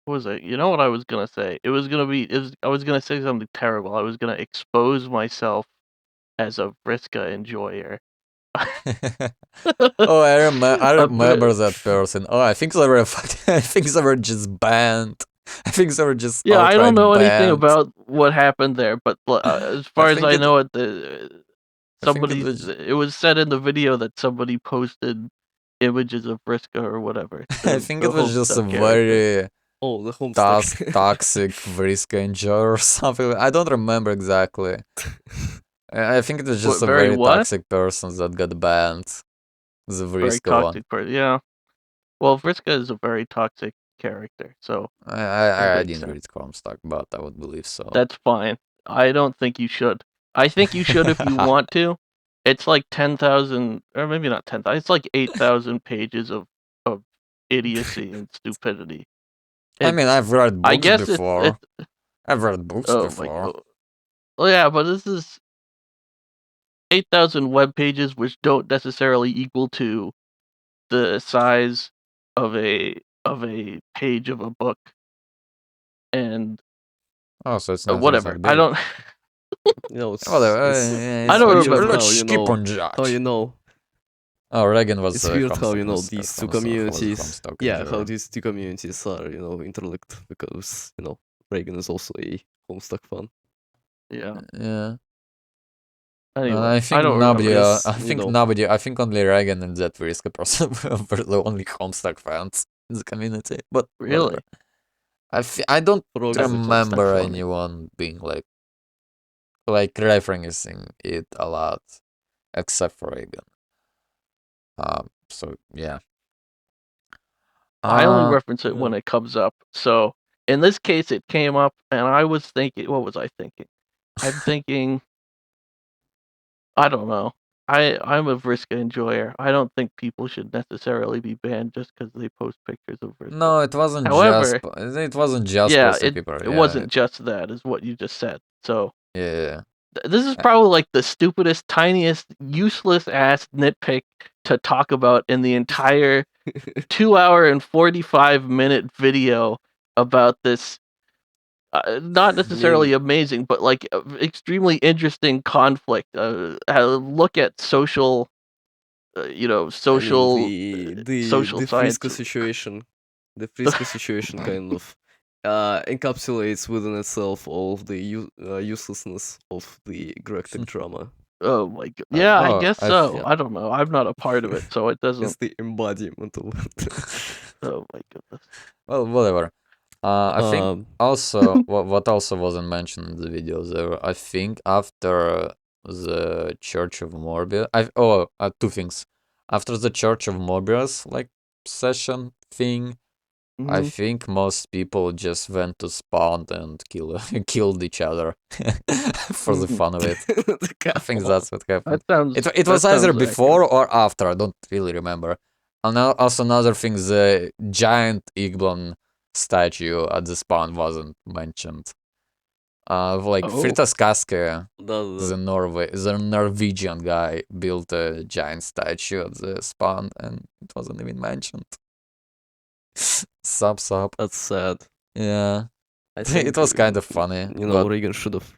B: what was it? You know what I was gonna say? I was gonna say something terrible. I was gonna expose myself as a Vriska enjoyer.
C: Oh, I
B: A
C: remember
B: bit-
C: that person. Oh, I think they were I think they were just banned. I think they were just
B: Yeah, I don't
C: outright
B: know anything
C: banned.
B: about what happened there, but as
C: I
B: far as
C: think
B: I
C: it
B: know,
C: I think it was
B: it was said in the video that somebody posted images of Vriska or whatever.
C: I think
B: The
C: it was just a
B: Homestuck character.
C: very
A: Oh, the Homestuck.
C: toxic Vriska enjoyer or something. I don't remember exactly. I think it was just a
B: Very
C: very
B: what?
C: toxic person that got banned. The
B: Very
C: Vriska one.
B: toxic person. Yeah. Well, Vriska is a very toxic character, so it
C: I
B: makes
C: didn't
B: sense.
C: read Comstock, but I would believe so.
B: That's fine. I don't think you should. I think you should if you want to. It's like 10,000, or maybe not 10,000. It's like 8,000 pages of idiocy and stupidity.
C: I mean, I've read
B: I
C: books
B: guess
C: before. I've read books
B: oh my
C: before.
B: god. Well, yeah, but this is 8,000 web pages, which don't necessarily equal to the size of a page of a book. And
C: Oh, so it's not
B: whatever. I
C: big.
B: don't.
A: You know, it's,
C: Whatever.
B: I don't
A: weird
B: remember.
A: how,
C: Let's skip on
A: how
C: that.
A: you know.
C: Oh, Reagan was
A: It's weird how
C: Comstock
A: these two
C: was
A: communities.
C: Comstock
A: Yeah, how
C: enjoyer.
A: these two communities are interlinked because Reagan is also a Homestuck fan.
B: Yeah.
C: Yeah.
B: Anyway,
C: I think
B: don't
C: nobody.
B: remember.
A: Yes,
C: I think nobody. I think only Reagan and that Vriska person were the only Comstock fans in the community. But
B: Really?
C: whatever. I don't
A: Frog is a Homestuck
C: remember
A: fan.
C: anyone being like referencing it a lot, except for Reagan. So yeah.
B: I only reference it when it comes up. So in this case, it came up, and I was thinking, what was I thinking? I'm thinking, I don't know. I'm a Vriska enjoyer. I don't think people should necessarily be banned just because they post pictures of Vriska.
C: No, it wasn't
B: However,
C: just
B: yeah,
C: posting people.
B: it wasn't just that, is what you just said. So
C: Yeah.
B: this is probably like the stupidest, tiniest, useless ass nitpick to talk about in the entire 2 hour and 45-minute video about this not necessarily amazing, but like extremely interesting conflict. Look at social, social
A: the
B: science.
A: Frisco situation. The Frisco situation kind of encapsulates within itself all of the uselessness of the Graphic drama.
B: Oh my god! Yeah, I guess so.
A: yeah.
B: I don't know. I'm not a part of it, so it doesn't.
A: It's the embodiment of it.
B: Oh my goodness.
C: Well, whatever. I think also what also wasn't mentioned in the video there. I think after the Church of Morbius, two things. After the Church of Morbius session thing, I think most people just went to spawn and killed each other for the fun of it. I think that's what happened. It was either before or after. I don't really remember. And also another thing, the giant Igblon statue at the spawn wasn't mentioned. Fritas Kaske, the Norwegian guy, built a giant statue at the spawn, and it wasn't even mentioned. Sub.
A: That's sad.
C: Yeah, it was kind of funny.
A: Reagan should have.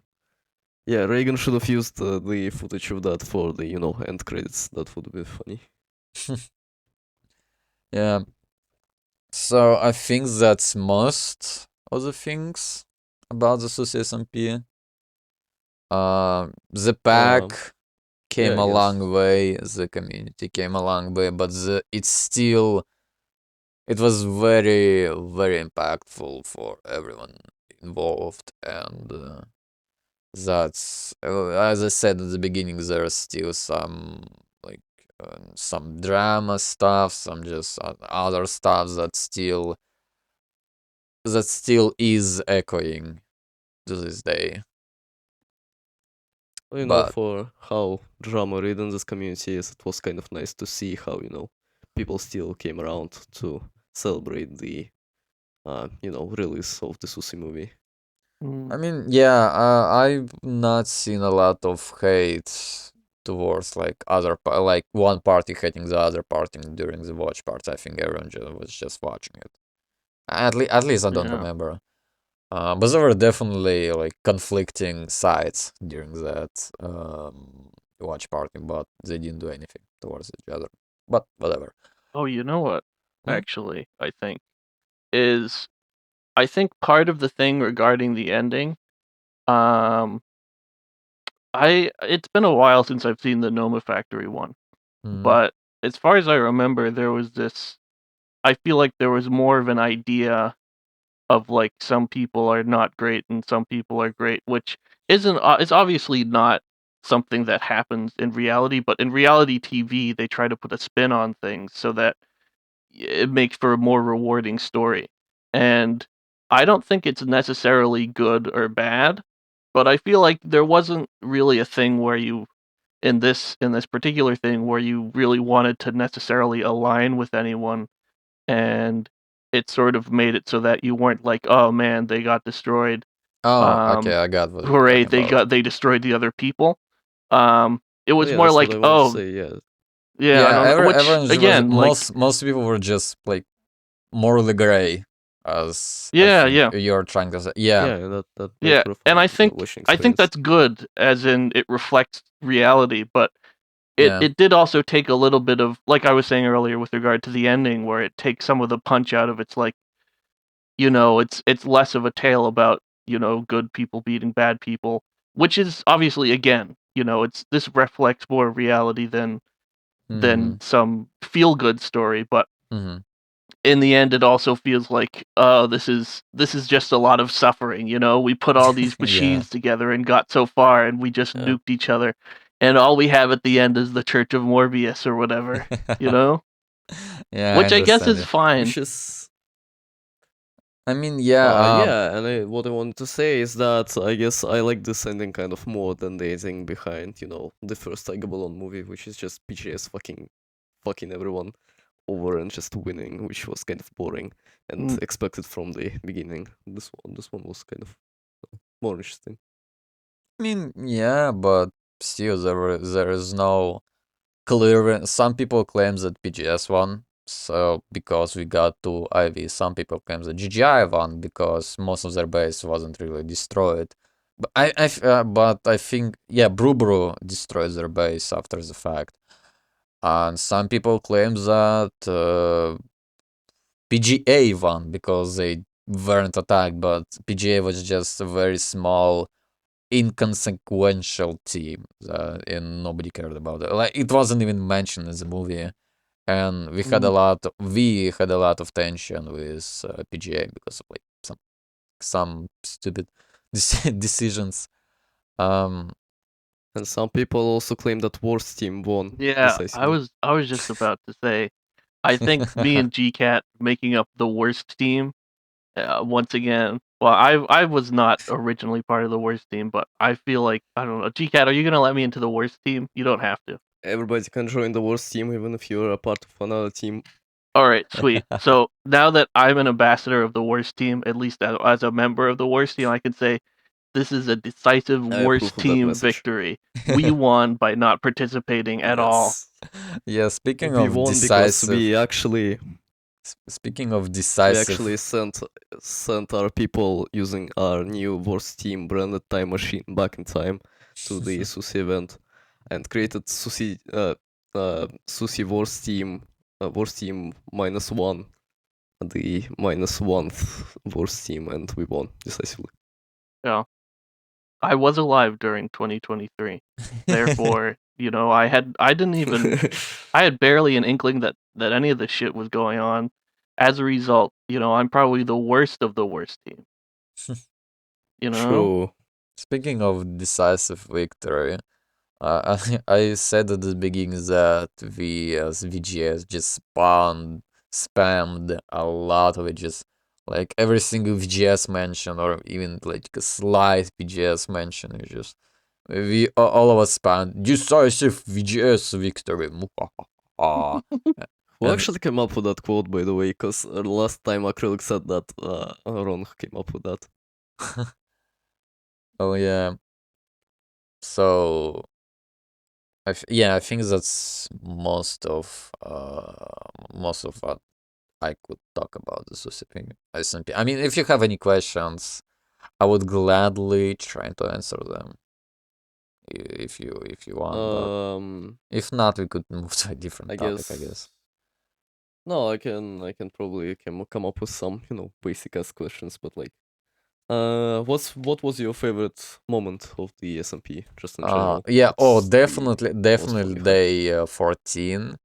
A: Yeah, Reagan should have used the footage of that for the end credits. That would be funny.
C: Yeah. So I think that's most of the things about the Susy SMP. The pack came a long way. The community came a long way, but it was very, very impactful for everyone involved, and that's as I said at the beginning. There's still some some drama stuff, some just other stuff that still is echoing to this day.
A: For how drama-ridden this community is, it was kind of nice to see how people still came around to celebrate the release of the Susy movie.
C: I mean, yeah, I've not seen a lot of hate towards one party hating the other party during the watch party. I think everyone was just watching it. At least I don't
B: Yeah.
C: remember. But there were definitely like conflicting sides during that watch party, but they didn't do anything towards each other. But whatever.
B: Oh, you know what?
C: Hmm?
B: Actually, is I think part of the thing regarding the ending, um, it's been a while since I've seen the Noma Factory one,
C: Mm.
B: but as far as I remember, there was this. I feel like there was more of an idea of like some people are not great and some people are great, which isn't. It's obviously not something that happens in reality, but in reality TV, they try to put a spin on things so that it makes for a more rewarding story. And I don't think it's necessarily good or bad, but I feel like there wasn't really a thing where you in this particular thing where you really wanted to necessarily align with anyone, and it sort of made it so that you weren't like, "Oh man, they got destroyed.
C: Oh, okay,
B: Um
C: I got what you're
B: hooray,
C: talking about.
B: they destroyed the other people." It
A: Oh
B: was
A: yeah,
B: more
A: that's what
B: like,
A: I wanted to
B: "Oh,
A: say. Yeah,
B: yeah, I
C: Yeah,
B: don't know," which
C: everyone was
B: again, like,
C: most people were just like morally gray, as I
B: yeah,
C: think
B: yeah.
C: you're trying to say. Yeah,
A: yeah, that made
B: Yeah,
A: for a
B: and
A: fun
B: I think
A: watching
B: I think
A: experience.
B: that's good, as in it reflects reality, but it
C: yeah.
B: it did also take a little bit of, like I was saying earlier with regard to the ending, where it takes some of the punch out of it's like, it's less of a tale about, good people beating bad people, which is obviously, again, it's this reflects more reality than
C: Mm-hmm.
B: some feel good story, but
C: Mm-hmm.
B: in the end, it also feels like, oh, this is just a lot of suffering. We put all these
C: Yeah.
B: machines together and got so far, and we just
A: Yeah,
B: nuked each other, and all we have at the end is the Church of Morbius or whatever. You know,
C: Yeah, I
B: which I guess
C: understand
B: is
C: you.
B: fine.
A: which is
C: I mean, yeah,
A: yeah, and what I wanted to say is that I guess I like this ending kind of more than the ending behind, the first Tiger Balloon movie, which is just PJS fucking everyone over and just winning, which was kind of boring and
B: Mm,
A: expected from the beginning. This one was kind of more interesting.
C: I mean, yeah, but still, there is no clear. Some people claim that PGS won, so because we got to IV. Some people claim that GGI won because most of their base wasn't really destroyed. But I think yeah, Brew destroyed their base after the fact, and some people claim that PGA won because they weren't attacked, but PGA was just a very small inconsequential team, and nobody cared about it. Like it wasn't even mentioned in the movie, and
B: mm.
C: we had a lot of tension with PGA because of like some stupid decisions. Um,
A: And some people also claim that worst team won
B: Yeah, I
A: decisively.
B: was I was just about to say, I think me and GCat making up the worst team. Once again, well, I was not originally part of the worst team, but I feel like, I don't know. GCat, are you gonna let me into the worst team? You don't have to.
A: Everybody can join the worst team even if you're a part of another team.
B: All right, sweet. So now that I'm an ambassador of the worst team, at least as a member of the worst team, I can say this is a decisive
A: I approve
B: worst
A: of that
B: team
A: message.
B: victory. We won by not participating at all.
A: Yes.
C: yeah,
A: We won because
C: speaking of
A: we actually
C: decisive,
A: sent our people using our new worst team branded time machine back in time to the Susy event and created Susy worst team -1, the -1th worst team, and we won decisively.
B: Yeah. I was alive during 2023. Therefore, I had barely an inkling that any of this shit was going on. As a result, I'm probably the worst of the worst team, you know?
A: True.
C: speaking of decisive victory, I said at the beginning that we as VGS just spammed a lot of it, just like every single VGS mention or even like a slight VGS mention. It's just all of us spammed decisive VGS victory. Muhahaha.
A: Who
C: And
A: actually came up with that quote, by the way? Because last time Acrylic said that, Ron came up with that.
C: oh yeah, so yeah, I think that's most of I could talk about the Susy SMP. I mean, if you have any questions, I would gladly try to answer them. If you want, but if not, we could move to a different
A: I
C: topic,
A: guess.
C: I guess.
A: No, I can probably come up with some basic ass questions, but like, what was your favorite moment of the SMP just in general?
C: Yeah. Oh,
A: What's the
C: definitely,
A: most
C: definitely
A: probably hard?
C: day 14.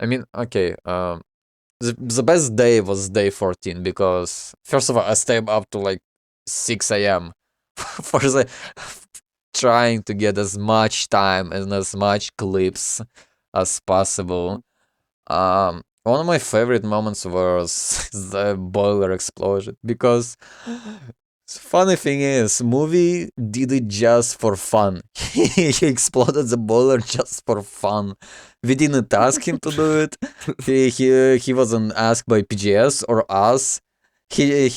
C: I mean, okay. The best day was day 14 because first of all, I stayed up to like 6 a.m. for the trying to get as much time and as much clips as possible. One of my favorite moments was the boiler explosion because funny thing is, movie did it just for fun. He exploded the boiler just for fun. We didn't ask him to do it. He wasn't asked by PGS or us. He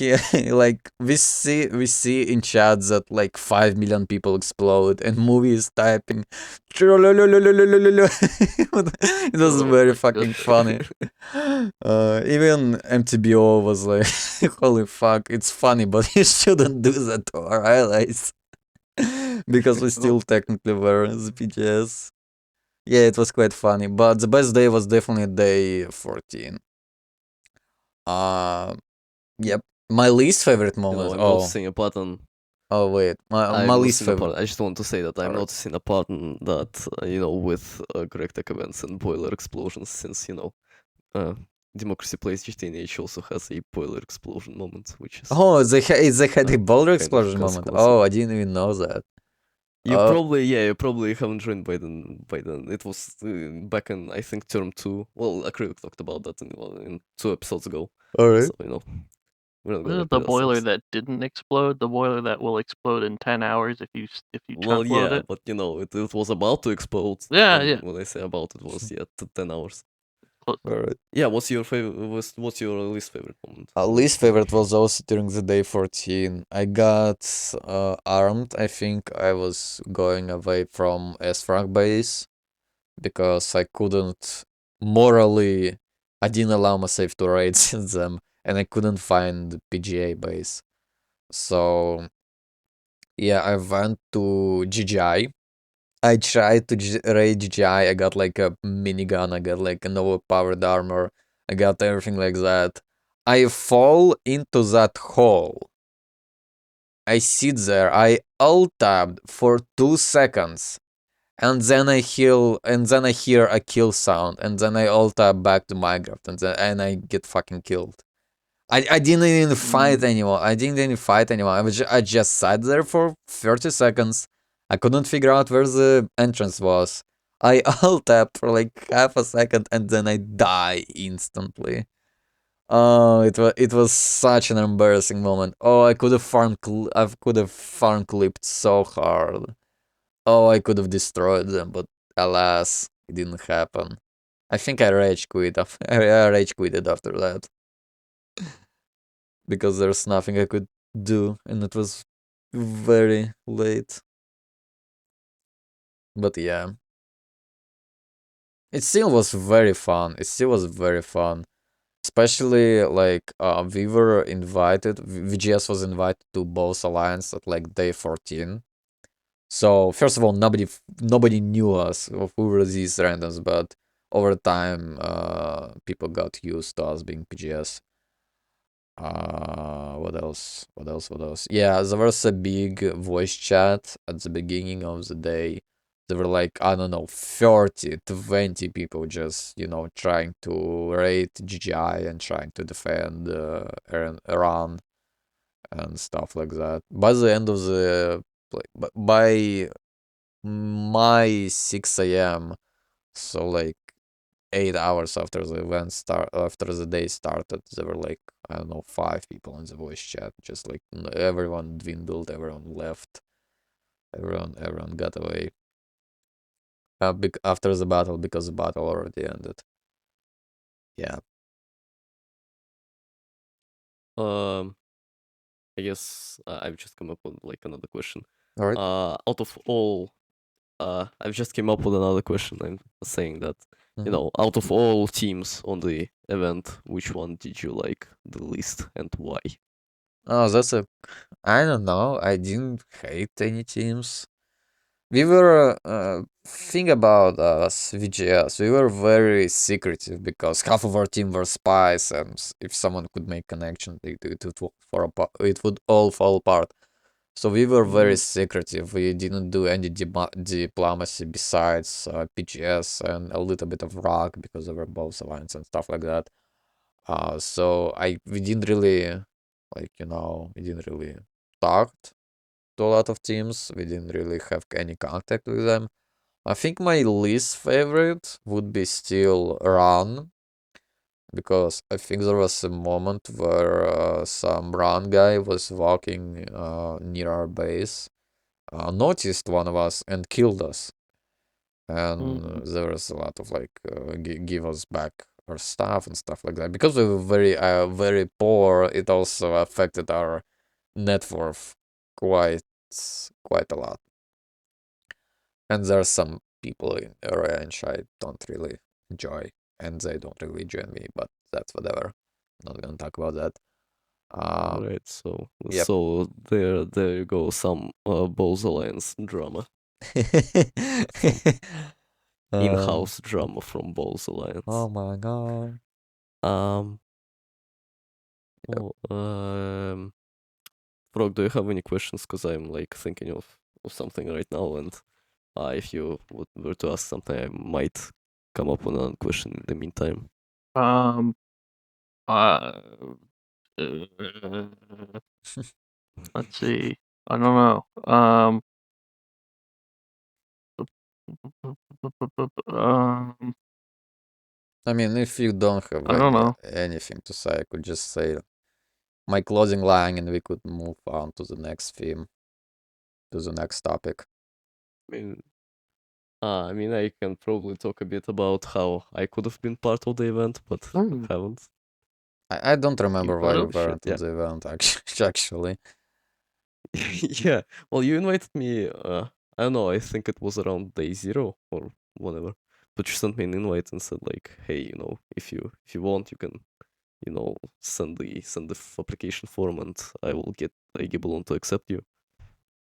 C: like we see in chat that like 5 million people explode and movie is typing. It was
B: Oh
C: very
B: my
C: fucking
B: goodness.
C: funny. Even MTBO was like, holy fuck, it's funny, but you shouldn't do that to our allies. Because we still technically were as PGS. Yeah, it was quite funny, but the best day was definitely day 14. Yep. My least favorite moment.
A: I'm
C: Oh,
A: noticing a pattern.
C: oh wait, my
A: I'm
C: least
A: noticing a
C: favorite.
A: pattern. I just want to say that I'm
C: Alright.
A: noticing a pattern that with correct tech events and boiler explosions, since Democracy Plays GTNH also has a boiler explosion moment, which is
C: Oh, they had a boulder
A: kind of
C: explosion moment.
A: consequences.
C: Oh, I didn't even know that.
A: You probably haven't joined by then. It was back in I think term 2. Well, Acrylic talked about that in 2 episodes ago.
C: Alright.
A: So we're not
B: Was
A: gonna
B: it the
A: repeat
B: boiler
A: ourselves.
B: that didn't explode? The boiler that will explode in 10 hours if you
A: Well,
B: chunk load
A: yeah,
B: it?
A: but it was about to explode.
B: Yeah,
A: And
B: yeah.
A: when I say about, it was 10 hours.
B: Close.
C: Alright.
A: Yeah, what's your least favorite moment?
C: Least favorite was also during the day 14. I got armed. I think I was going away from S-Frag base because I couldn't morally. I didn't allow myself to raid them, and I couldn't find PGA base. So yeah, I went to GGI. I tried to raid GGI. I got like a minigun. I got like an overpowered armor. I got everything like that. I fall into that hole. I sit there. I alt tabbed for 2 seconds, and then I hear a kill sound, and then I alt tab back to Minecraft, and I get fucking killed. I didn't even fight anyone. I just sat there for 30 seconds. I couldn't figure out where the entrance was. I alt tapped for like half a second and then I die instantly. Oh, it was such an embarrassing moment. Oh, I could have farm clipped so hard. Oh, I could have destroyed them, but alas, it didn't happen. I think I rage quit. I rage quitted after that because there's nothing I could do, and it was very late. But yeah, it still was very fun. It still was very fun, especially like we were invited. VGS was invited to both alliance at like day 14. So first of all, nobody knew us of who were these randoms, but over time, people got used to us being PGS. What else? What else? What else? Yeah, there was a big voice chat at the beginning of the day. There were like, I don't know, 30, 20 people just, trying to raid GGI and trying to defend Iran and stuff like that. By the end of the by my 6 a.m., so like 8 hours after after the day started, there were like, I don't know, 5 people in the voice chat. Just like everyone dwindled, everyone left, everyone got away. After the battle, because the battle already ended. Yeah.
A: I guess I've just come up with like another question.
C: All right.
A: Out of all, I've just came up with another question. I'm saying that out of all teams on the event, which one did you like the least and why?
C: Oh, I don't know. I didn't hate any teams. We were, thing about us, VGS, we were very secretive because half of our team were spies, and if someone could make connection, it would all fall apart. So we were very secretive. We didn't do any diplomacy besides PGS and a little bit of rock because they were both alliance and stuff like that. So we didn't really we didn't really talk to a lot of teams. We didn't really have any contact with them. I think my least favorite would be still Run, because I think there was a moment where some Run guy was walking near our base, noticed one of us and killed us. And there was a lot of give us back our stuff and stuff like that. Because we were very poor, it also affected our net worth quite a lot. And there are some people in the range I don't really enjoy, and they don't really join me, but that's whatever. Not gonna talk about that.
A: Right, so
C: Yep.
A: there you go, some Balls Alliance drama, in-house drama from Balls Alliance.
C: Oh my god.
A: Um,
C: Yep.
A: well, Frog, do you have any questions? Because I'm like thinking of something right now, and if you were to ask something, I might come up with another question in the meantime.
B: Let's see. I don't know.
C: I mean, if you don't have
B: I don't know.
C: anything to say, I could just say my closing line and we could move on to the next theme, to the next topic.
A: I mean, I can probably talk a bit about how I could have been part of the event, but haven't.
C: I don't remember why we
B: could've?
C: weren't
A: Yeah.
C: at the event, actually.
A: Yeah, well, you invited me, I don't know, I think it was around day 0 or whatever, but you sent me an invite and said like, hey, if you want, you can, send the application form and I will get Gibbelon to accept you.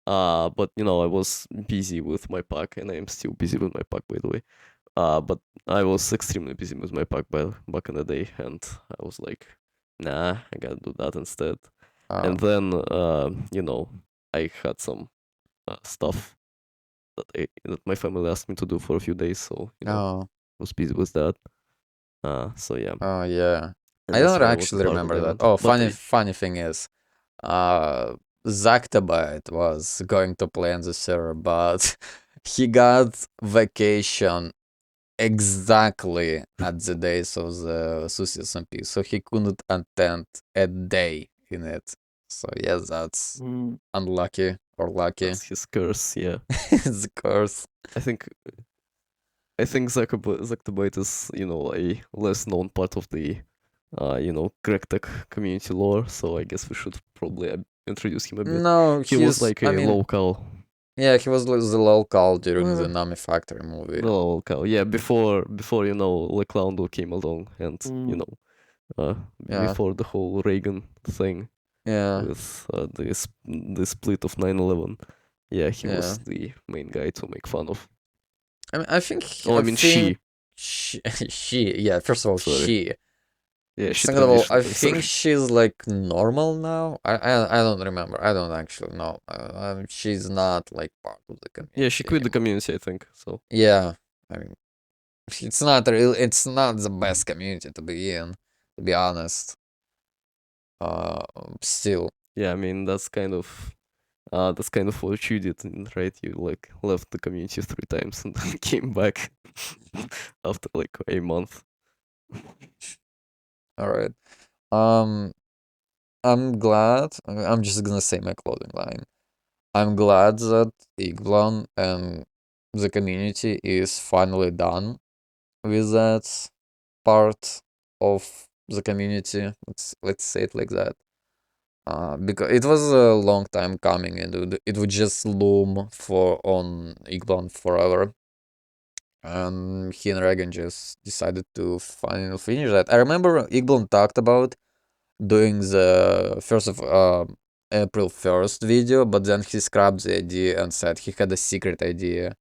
A: But I was busy with my pack, and I am still busy with my pack, by the way. But I was extremely busy with my pack back in the day, and I was like, nah, I gotta do that instead. And then, I had some stuff that my family asked me to do for a few days, so I was busy with that. So yeah.
C: Oh yeah.
A: And
C: I
A: that's
C: don't
A: why I wasn't
C: actually
A: part of the
C: remember that.
A: event.
C: Oh,
A: But
C: funny thing is, Zactabyte was going to play on the server, but he got vacation exactly at the days of the Susy SMP, so he couldn't attend a day in it. So yes, that's unlucky or lucky.
A: that's his curse, yeah.
C: It's a curse.
A: I think Zactabyte is, a less known part of the crack tech community lore, so I guess we should probably introduce him a bit.
C: No,
A: He was like a local.
C: Yeah, he was the local during the Nami Factory movie.
A: The local, yeah, before Lecloundo came along, and before the whole Reagan thing.
C: Yeah.
A: With the split of 9/11. Yeah, he was the main guy to make fun of.
C: I mean, I think. She. Yeah. First of all,
A: Sorry.
C: she.
A: Yeah, she.
C: Second of all, I think she's like normal now. I don't remember. I don't actually know. She's not like part of the community.
A: Yeah, she quit the community, I think. So.
C: Yeah, I mean, it's not real. It's not the best community to be in, to be honest. Still.
A: Yeah, I mean that's kind of what you did, right? You like left the community 3 times and then came back after like a month.
C: All right. I'm glad. I'm just gonna say my closing line. I'm glad that Igblan and the community is finally done with that part of the community. Let's say it like that. Because it was a long time coming, and it would just loom on Igblan forever. and he and Reagan just decided to finally finish that. I remember Igblon talked about doing the first of April 1st video, but then he scrapped the idea and said he had a secret idea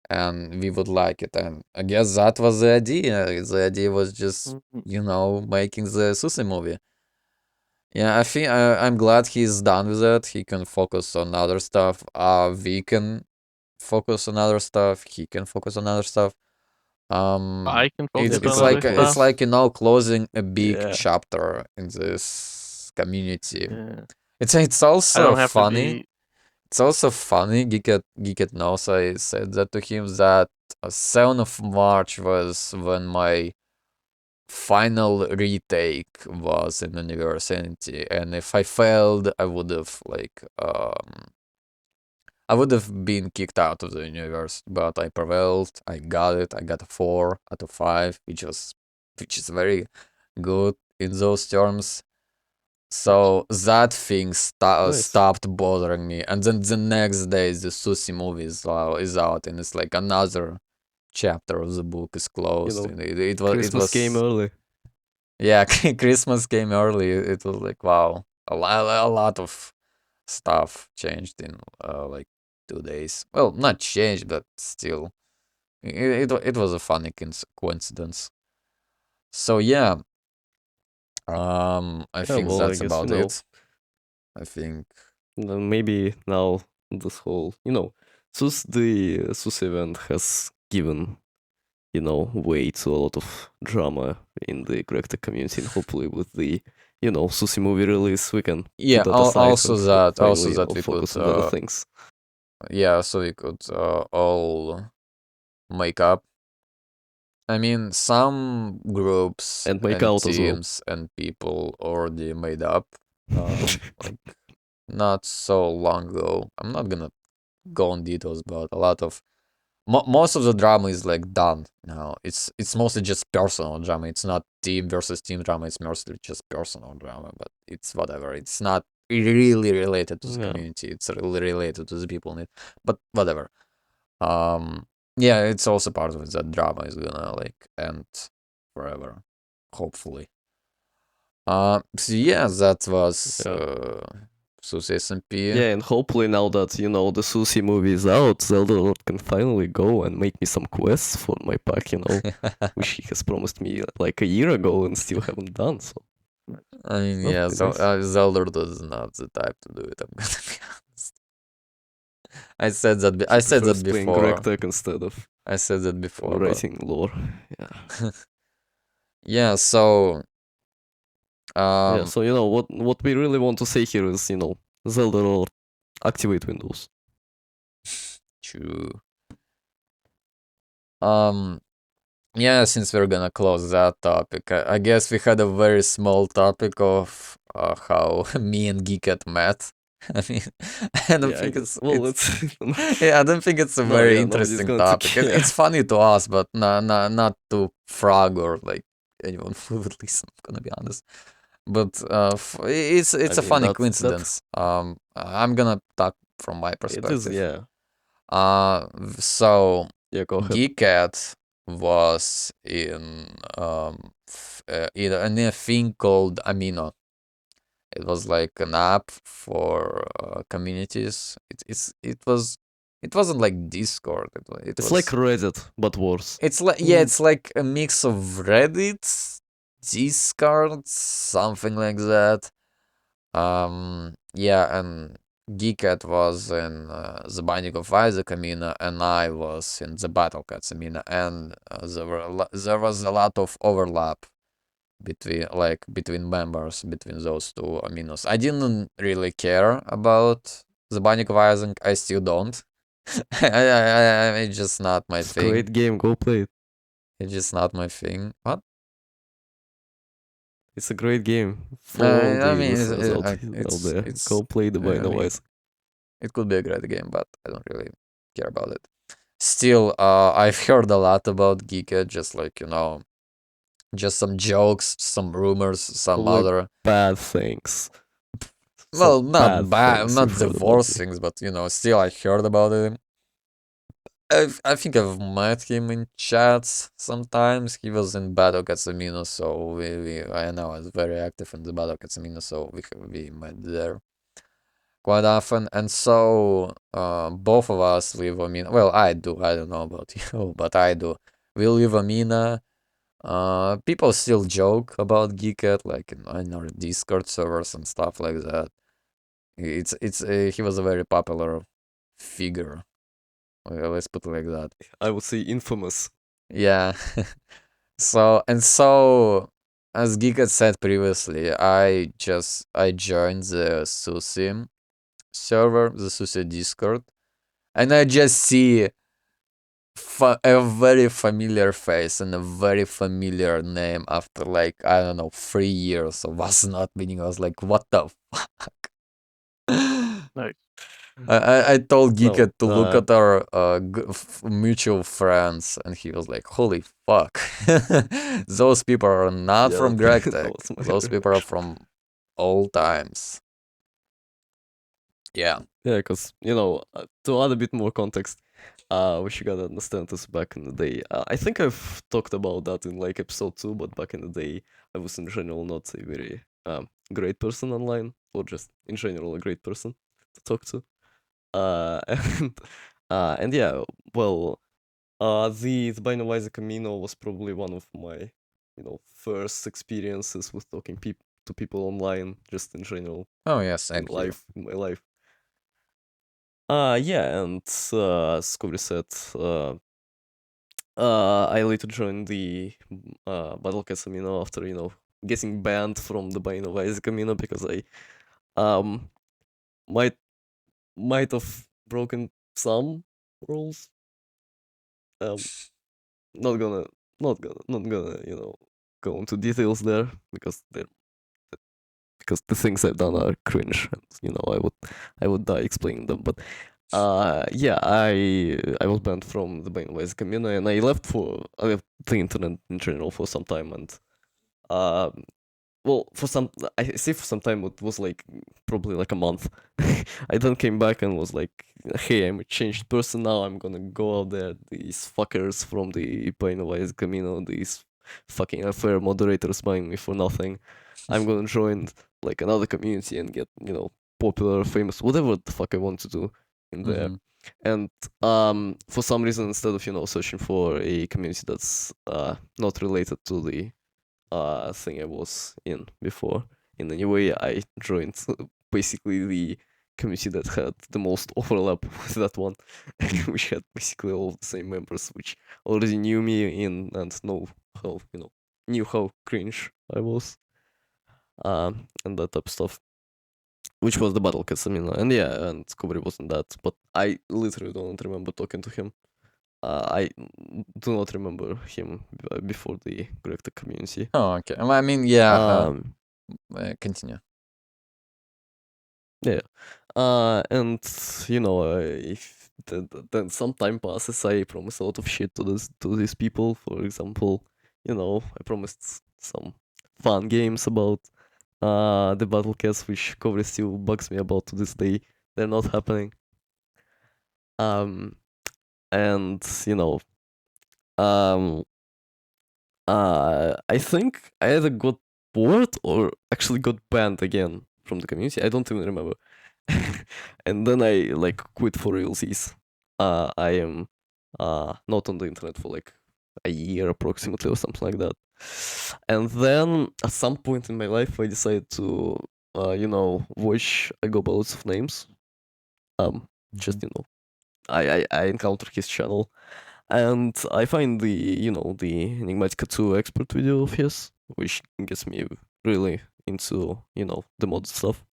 C: and we would like it. And I guess that was the idea. The idea was just, making the Susy movie. Yeah, I think I'm glad he's done with it. He can focus on other stuff. We can focus on other stuff. He can focus on other stuff.
B: I can
C: It's
B: focus
C: it's
B: on
C: like
B: other
C: it's
B: stuff.
C: like closing a big
A: Yeah.
C: chapter in this community.
B: Yeah.
C: It's
B: I
C: also
B: don't have to
C: funny.
B: be.
C: It's also funny. Geeket knows I said that to him that 7th of March was when my final retake was in university, and if I failed, I would have I would have been kicked out of the university, but I prevailed. I got it. I got a 4 out of 5, which is very good in those terms. So that thing
A: Nice.
C: stopped bothering me, and then the next day the Susy movie is out, and it's like another chapter of the book is closed.
A: know,
C: And it was
A: Christmas came early.
C: yeah, Christmas came early. It was like wow, a lot of stuff changed in like 2 days. Well, not changed, but still, it was a funny coincidence. So yeah, I think
A: well, I
C: that's
A: guess,
C: about it. I think
A: maybe now this whole, the Sus event has given, way to a lot of drama in the Grekta community, and hopefully with the, Susy movie release, we can
C: yeah.
A: put that aside
C: Also
A: and
C: that
A: finally,
C: we
A: focus
C: could
A: on better things.
C: yeah, so we could all make up. I mean, some groups
A: And make out as well.
C: teams and people already made up, like not so long ago. I'm not gonna go on details, but a lot of most of the drama is like done now. It's mostly just personal drama. It's not team versus team drama. It's mostly just personal drama. But it's whatever. It's not really related to the
A: Yeah.
C: community. It's really related to the people in it. But whatever. Yeah, it's also part of it that drama is gonna like end forever, hopefully. So yeah, that was Susy SMP.
A: Yeah, and hopefully now that, the Susy movie is out, Zelda Lord can finally go and make me some quests for my pack, which he has promised me like a year ago and still haven't done, so.
C: I mean,
A: Oh,
C: yeah, so
A: nice.
C: Zelda is not the type to do it. I'm gonna be honest. I said that. I said that
A: Playing
C: before.
A: Tech instead of
C: I said that before. But
A: writing lore. Yeah.
C: yeah. So.
A: Yeah. So what we really want to say here is Zelda Lord activate Windows.
C: True. Yeah, since we're gonna close that topic, I guess we had a very small topic of how me and Geeket met. I mean, I don't think it's yeah, I don't think it's a very interesting topic. It's funny to us, but not to Frog or like anyone who would listen. I'm gonna be honest, but it's a funny coincidence. I'm gonna talk from my perspective.
A: It is, yeah.
C: So
A: yeah, go ahead.
C: Geeket was in a thing called Amino. It was like an app for communities. It wasn't like Discord. It's
A: was like Reddit, but worse.
C: It's like it's like a mix of Reddit, Discord, something like that. Yeah, and Geeket was in the Binding of Isaac Amina, and I was in the Battle Cats Amina, and there was a lot of overlap between members between those two aminos. I didn't really care about the Binding of Isaac. I still don't. It's just not my thing.
A: Great game. Go play it.
C: It's just not my thing. What?
A: It's a great game. For
C: I mean,
A: go play the Binding of Isaac.
C: It could be a great game, but I don't really care about it. Still, I've heard a lot about Geeket, just like, just some jokes, some rumors, some
A: like
C: other
A: bad things.
C: Well, not bad, not the worst things, but still I heard about it. I think I've met him in chats sometimes. He was in Battle Katsamino, so I know I was very active in the Battle Katsamino, so we met there quite often. And so both of us leave Amina. Well, I do. I don't know about you, but I do. We leave Amina. People still joke about Geekette, like in our Discord servers and stuff like that. It's he was a very popular figure. Well, let's put it like that.
A: I would say infamous.
C: Yeah. So as Geek had said previously, I joined the Susy server, the Susy Discord, and I just see a very familiar face and a very familiar name after like I don't know 3 years of us not meeting. I was like, what the fuck?
B: Nice.
C: I told
A: No,
C: Geekett to look at our mutual friends, and he was like, "Holy fuck, those people are not
A: yeah,
C: from
A: that
C: GregTech.
A: was my
C: Those people are from old times." Yeah.
A: yeah, because to add a bit more context, what you gotta understand is back in the day. I think I've talked about that in like episode 2, but back in the day, I was in general not a very great person online, or just in general a great person to talk to. And and yeah, well, the Binovisor Camino was probably one of my first experiences with talking to people online, just in general
C: Oh yes, thank you.
A: in my life. Yeah, and as Kovreee said, I later joined the Battle Casamino after getting banned from the Binovisor Camino because I um might have broken some rules. Um, not gonna go into details there because the things I've done are cringe, and I would die explaining them. But yeah, I was banned from the Bangladesh community, and I left the internet in general for some time, and um well, I say for some time, it was like probably like a month. I then came back and was like, hey, I'm a changed person now. I'm gonna go out there. These fuckers from the Painawise Camino, these fucking unfair moderators buying me for nothing. I'm gonna join like another community and get, popular, famous, whatever the fuck I want to do in there.
C: Mhm.
A: And for some reason, instead of, searching for a community that's not related to the thing I was in before. In any way, I joined basically the community that had the most overlap with that one, which had basically all the same members, which already knew me in and knew how cringe I was, and that type of stuff. Which was the Battle Casamino, and yeah, and Kovreee wasn't that, but I literally don't remember talking to him. I do not remember him before the Greek community.
C: Oh, okay. Well, I mean, yeah.
A: Um,
C: Continue.
A: Yeah. And if then some time passes, I promise a lot of shit to these people. For example, I promised some fun games about the battle cats, which Kovreee still bugs me about to this day. They're not happening. Um, and um, I think I either got bored or actually got banned again from the community. I don't even remember. And then I like quit for realsies. I am not on the internet for like a year approximately or something like that. And then at some point in my life I decided to watch I go by lots of names. Just I encountered his channel and I find the Enigmatica 2 expert video of his, which gets me really into the mod stuff.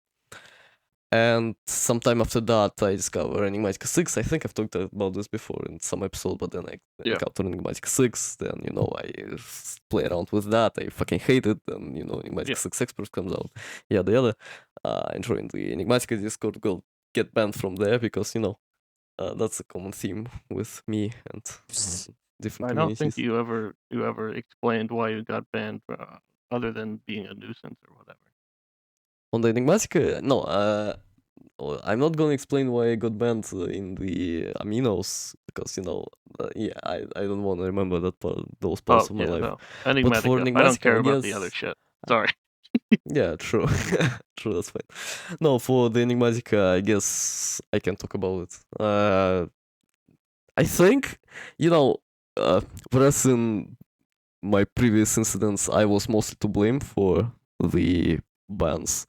A: And sometime after that, I discovered Enigmatica 6. I think I've talked about this before in some episode, but then I encountered Enigmatica 6. Then, I play around with that. I fucking hate it. Then, Enigmatica 6 Expert comes out. Yada yada. I joined the Enigmatica Discord. Will get banned from there because, that's a common theme with me and different
B: I don't think
A: communities.
B: you ever explained why you got banned, other than being a nuisance or whatever.
A: On the Enigmatica, no, I'm not gonna explain why I got banned in the aminos because yeah, I don't want to remember those parts
B: Oh
A: of my
B: yeah,
A: life.
B: no.
A: But for
B: Enigmatica. I don't
A: Enigmatica,
B: care
A: I
B: about the other
A: guess
B: shit. Sorry.
A: yeah, true, true. That's fine. No, for the Enigmatica, I guess I can talk about it. I think whereas in my previous incidents, I was mostly to blame for the bans.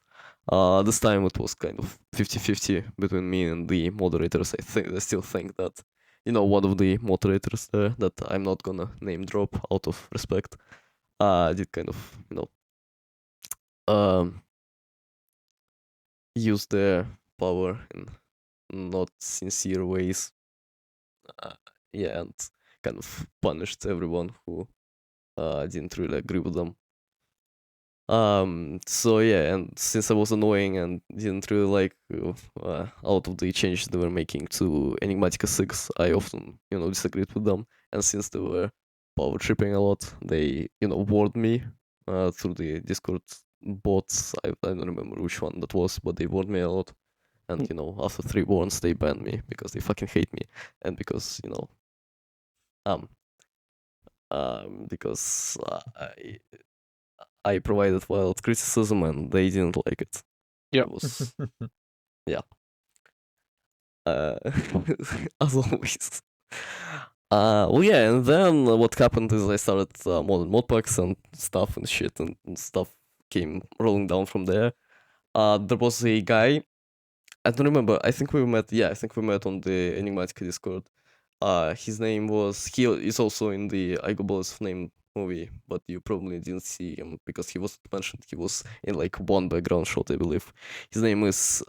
A: This time it was kind of 50-50 between me and the moderators. I still think that, one of the moderators there that I'm not gonna name drop out of respect, did kind of, um, use their power in not sincere ways. Uh, yeah, and kind of punished everyone who didn't really agree with them. So yeah, and since I was annoying and didn't really like out of the changes they were making to Enigmatica 6, I often, disagreed with them. And since they were power tripping a lot, they, warned me through the Discord bots. I don't remember which one that was, but they warned me a lot. And, after 3 warns, they banned me because they fucking hate me. And because, um, because I provided wild criticism and they didn't like it.
B: Yep.
A: It was yeah. Uh, as always. Well, yeah, and then what happened is I started modern modpacks and stuff and shit and stuff came rolling down from there. There was a guy. I don't remember. I think we met. Yeah, I think we met on the Enigmatica Discord. His name was. He is also in the I Go Balls Name movie, but you probably didn't see him because he wasn't mentioned. He was in like one background shot, I believe. His name is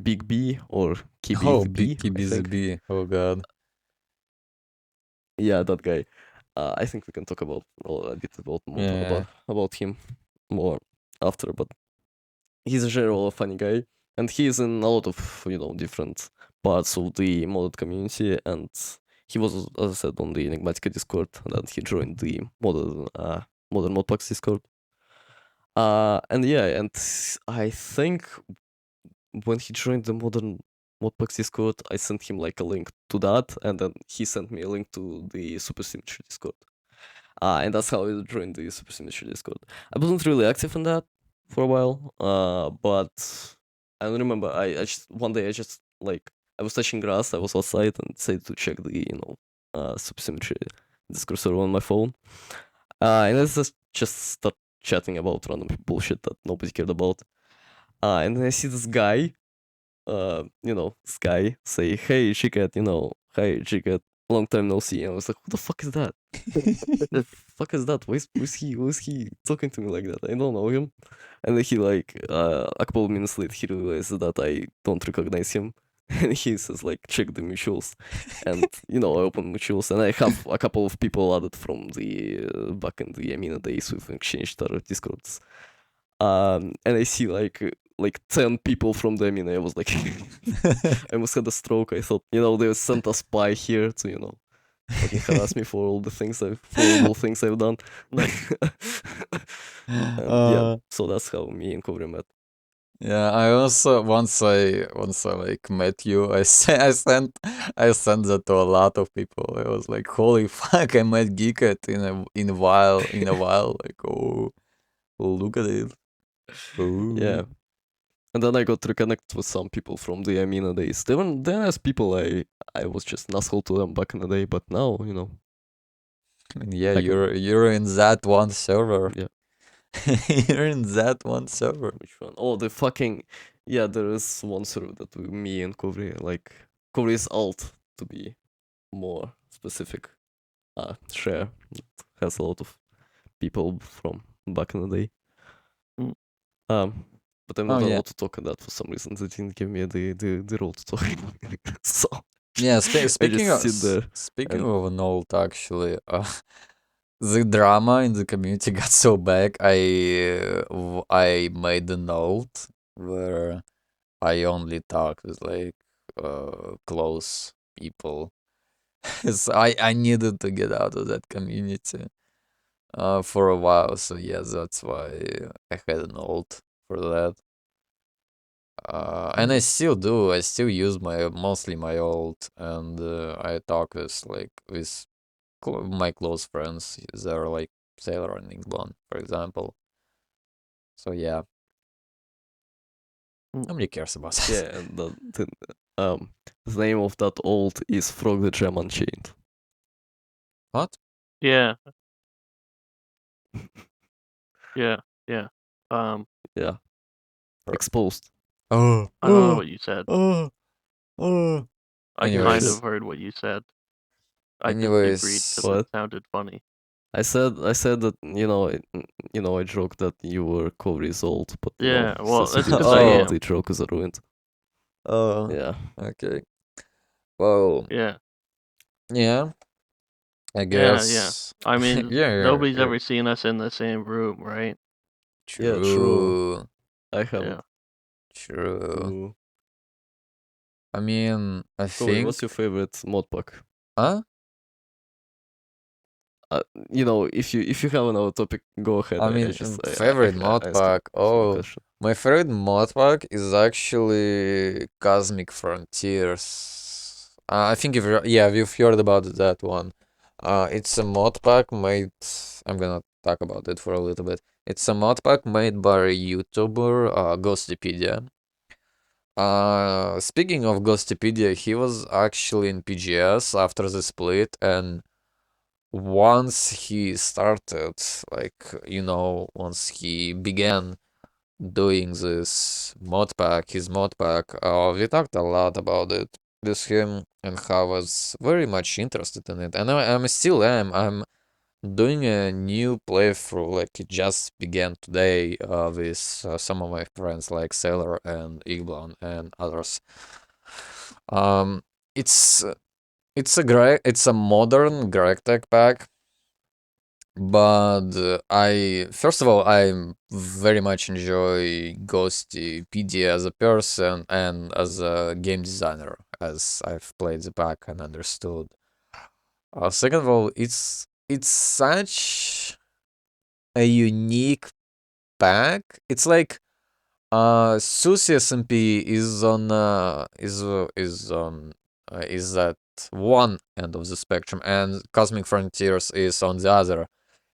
A: Big B or
C: Oh,
A: KBZB,
C: big
A: I think.
C: KBZB. Oh god.
A: Yeah, that guy. I think we can talk about a bit about more
C: Yeah.
A: about him more after, but he's in general a funny guy, and he's in a lot of different parts of the modded community, and he was, as I said, on the Enigmatica Discord, and then he joined the modern modpacks Discord. And yeah, and I think when he joined the modern modpacks Discord, I sent him like a link to that, and then he sent me a link to the Supersymmetry Discord. And that's how I joined the Supersymmetry Discord. I wasn't really active in that for a while, but I don't remember. I just one day I just like I was touching grass. I was outside and decided to check the Supersymmetry Discord server on my phone, and I just start chatting about random bullshit that nobody cared about. And then I see this guy, this guy say, "Hey, Chicket, hey, Chicket, long time no see." And I was like, "Who the fuck is that? The fuck is that? Why is he talking to me like that? I don't know him." And then he like a couple of minutes later he realizes that I don't recognize him. And he says like check the mutuals. And I open mutuals and I have a couple of people added from the back in the Amina days we've exchanged our discords. And I see like 10 people from the Amina. I was like I almost had a stroke. I thought, they sent a spy here to, fucking harass me for all the horrible things I've done. And yeah, so that's how me and Kovreee met.
C: Yeah, I also once I like met you, I sent that to a lot of people. I was like, holy fuck, I met Geekat in a while. Like, oh, look at it.
A: Yeah.
C: Ooh.
A: And then I got to reconnect with some people from the Amina days. They're nice people. I was just an asshole to them back in the day, but now,
C: I mean, yeah,
A: I can.
C: you're in that one server.
A: Yeah.
C: You're in that one server.
A: Which one? Oh, the fucking. Yeah, there is one server that me and Kovreee, like, Kovree's alt, to be more specific, share. It has a lot of people from back in the day.
B: Mm.
A: But I'm
C: Oh
A: not
C: yeah.
A: allowed to talk on that for some reason. They didn't give me the role to talk. So
C: Yeah,
A: I
C: speaking
A: just
C: of
A: sit there.
C: speaking
A: And
C: of Nolt, actually, the drama in the community got so bad. I made a note where I only talk with like close people. So I needed to get out of that community for a while. So yeah, that's why I had a note for that. And I still do. I still use mostly my old, and I talk with my close friends. They're like Sailor and Inkblon, for example. So yeah, nobody cares about that.
A: Yeah, and the name of that old is Frog the Gem Unchained.
C: What?
B: Yeah. Yeah. Yeah.
A: Yeah, exposed.
C: Oh,
B: I don't know what you said.
C: oh.
B: I kind
C: Anyways.
B: of heard what you said. I just agreed
C: Anyways,
B: because
A: What?
B: it sounded funny.
A: I said that I joked that you were Kovree's old, but
B: Yeah, well,
A: Susy
B: it's
A: didn't
B: 'cause I
A: know
B: am.
A: the joke is ruined.
C: oh,
A: Yeah,
C: okay. Well,
B: Yeah.
C: yeah, I
B: Yeah.
C: guess.
B: I mean,
C: Yeah,
B: nobody's
C: yeah.
B: ever seen us in the same room, right?
A: yeah, true.
C: True,
A: I haven't.
B: Yeah.
C: true.
A: True.
C: I mean, I
A: Kovri, what's
C: think,
A: your favorite mod pack?
C: huh?
A: If you have another topic, go ahead.
C: I
A: I
C: mean,
A: just
C: favorite mod
A: I ask a
C: pack.
A: follow
C: Oh,
A: question.
C: my favorite mod pack is actually Cosmic Frontiers. I think you've heard about that one. It's a mod pack made. I'm gonna talk about it for a little bit. It's a mod pack made by a YouTuber, Ghostipedia. Speaking of Ghostipedia, he was actually in PGS after the split, and once he started, once he began doing this his mod pack, we talked a lot about it with him, and I was very much interested in it, and I'm still am. I'm doing a new playthrough, like it just began today, with some of my friends like Sailor and Iglon and others. Um, it's it's a modern Tech pack, but I first of all I very much enjoy Ghostipedia as a person and as a game designer, as I've played the pack and understood. Second of all, it's such a unique pack. It's like Susy SMP is at one end of the spectrum, and Cosmic Frontiers is on the other.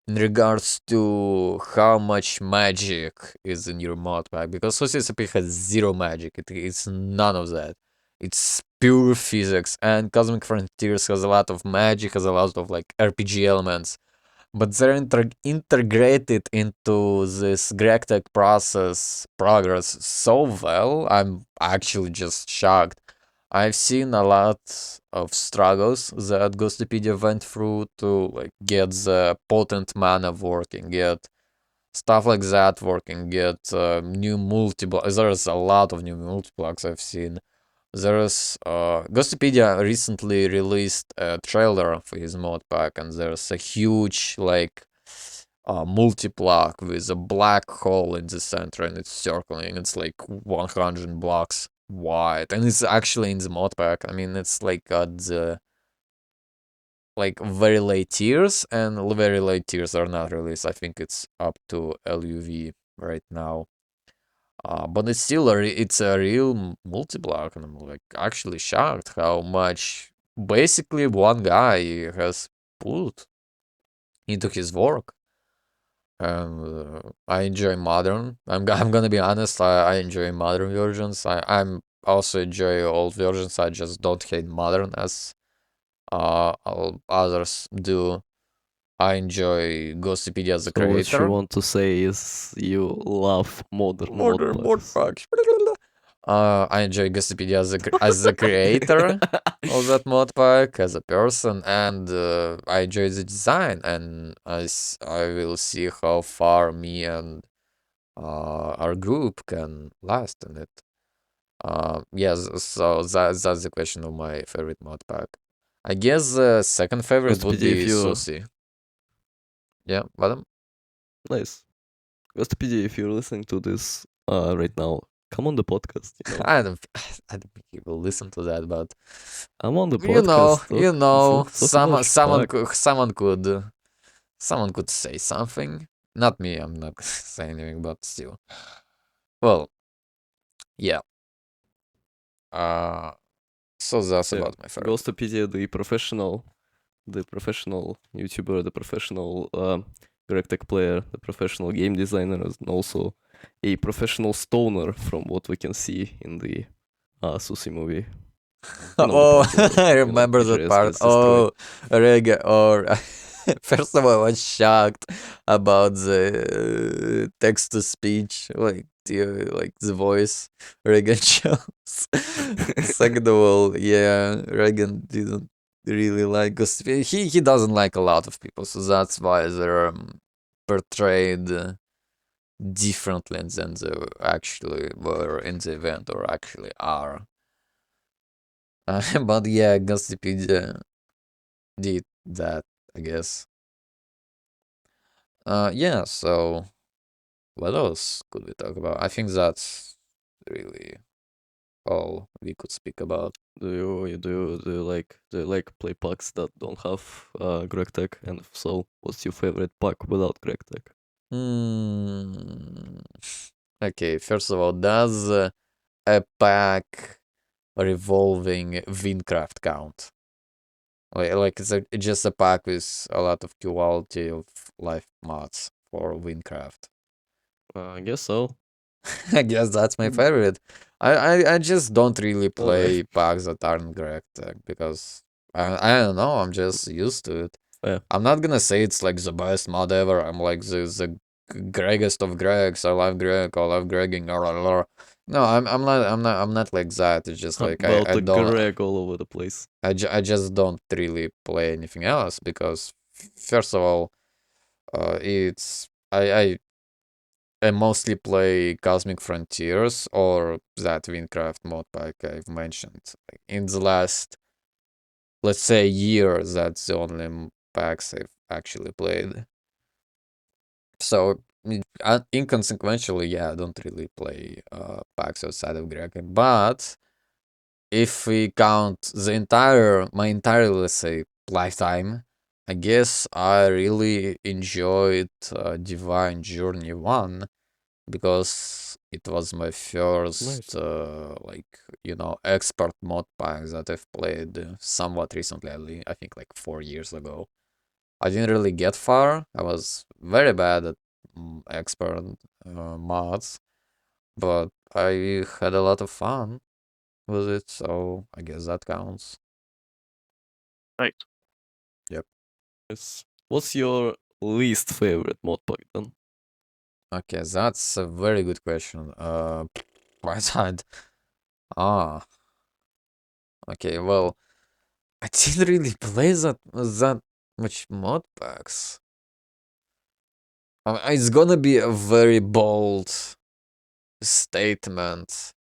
C: In regards to how much magic is in your mod pack, because Susy SMP has zero magic. It's none of that. It's pure physics, and Cosmic Frontiers has a lot of magic, has a lot of like RPG elements, but they're integrated into this GregTech process progress so well. I'm actually just shocked. I've seen a lot of struggles that Ghostopedia went through to like get the potent mana working, get stuff like that working, get new multiple. There's a lot of new multiplux I've seen. There's Ghostopedia recently released a trailer for his mod pack, and there's a huge like multiplug with a black hole in the center, and it's circling. It's like 100 blocks wide, and it's actually in the mod pack. I mean, it's like at the like very late tiers, and very late tiers are not released. I think it's up to LUV right now. But it's still it's a real multi-block, and I'm like actually shocked how much basically one guy has put into his work. And I enjoy modern. I'm gonna be honest. I enjoy modern versions. I'm also enjoy old versions. I just don't hate modern as all others do. I enjoy Ghostopedia as a
A: So what you
C: creator.
A: want to say is you love modern mod
C: Modern mod
A: packs.
C: packs. I enjoy Ghostopedia as a creator of that mod pack, as a person, and I enjoy the design, and I will see how far me and our group can last in it. Yes, so that's the question of my favorite mod pack. I guess the second favorite would
A: Ghostopedia, if
C: be
A: you
C: Susi. Yeah, Adam?
A: nice. Ghostopedia, if you're listening to this right now, come on the podcast.
C: I don't think he will listen to that, but
A: I'm on the podcast. Talk about
C: someone could say something. Not me, I'm not saying anything, but still. Well, yeah. So that's
A: Yeah,
C: about my favorite.
A: Ghostopedia, the professional YouTuber, the professional GregTech player, the professional game designer, and also a professional stoner from what we can see in the Susy movie. You know the
C: Oh,
A: part where,
C: I remember that
A: HRS
C: part.
A: gets destroyed.
C: Oh, Rega, or first of all, I was shocked about the text to speech, like the voice Reagan chose. Second of all, yeah, Reagan didn't really like us. He doesn't like a lot of people, so that's why they're portrayed differently than they actually were in the event or actually are. But yeah, Gossipedia did that, I guess. Yeah, so what else could we talk about? I think that's really all we could speak about.
A: Do you like play packs that don't have GregTech? And if so, what's your favorite pack without GregTech?
C: Hmm. Okay, first of all, does a pack revolving Wincraft count? Like it's just a pack with a lot of quality of life mods for Wincraft.
A: I guess so.
C: I guess that's my favorite. I just don't really
A: Alright.
C: play packs that aren't correct because I don't know. I'm just used to it.
A: Yeah.
C: I'm not gonna say it's like the best mod ever. I'm like the Gregest of Gregs. I love Greg. I love Gregging. No, I'm not like that. It's just like
A: About
C: I
A: the
C: don't.
A: Greg all over the place.
C: I just don't really play anything else because first of all, it's I mostly play Cosmic Frontiers or that Wincraft mod pack I've mentioned. Like, in the last, let's say, year, that's the only packs I've actually played. So, inconsequentially, yeah, I don't really play packs outside of Greg. But if we count my entire, let's say, lifetime, I guess I really enjoyed Divine Journey 1 because it was my first
A: Nice.
C: like expert mod pack that I've played somewhat recently. I think like 4 years ago. I didn't really get far. I was very bad at expert mods, but I had a lot of fun with it, so I guess that counts.
B: Right.
C: Yep.
A: Yes. What's your least favorite mod pack then?
C: Okay, that's a very good question. Why side? Ah, okay. Well, I didn't really play that much mod packs. It's gonna be a very bold statement,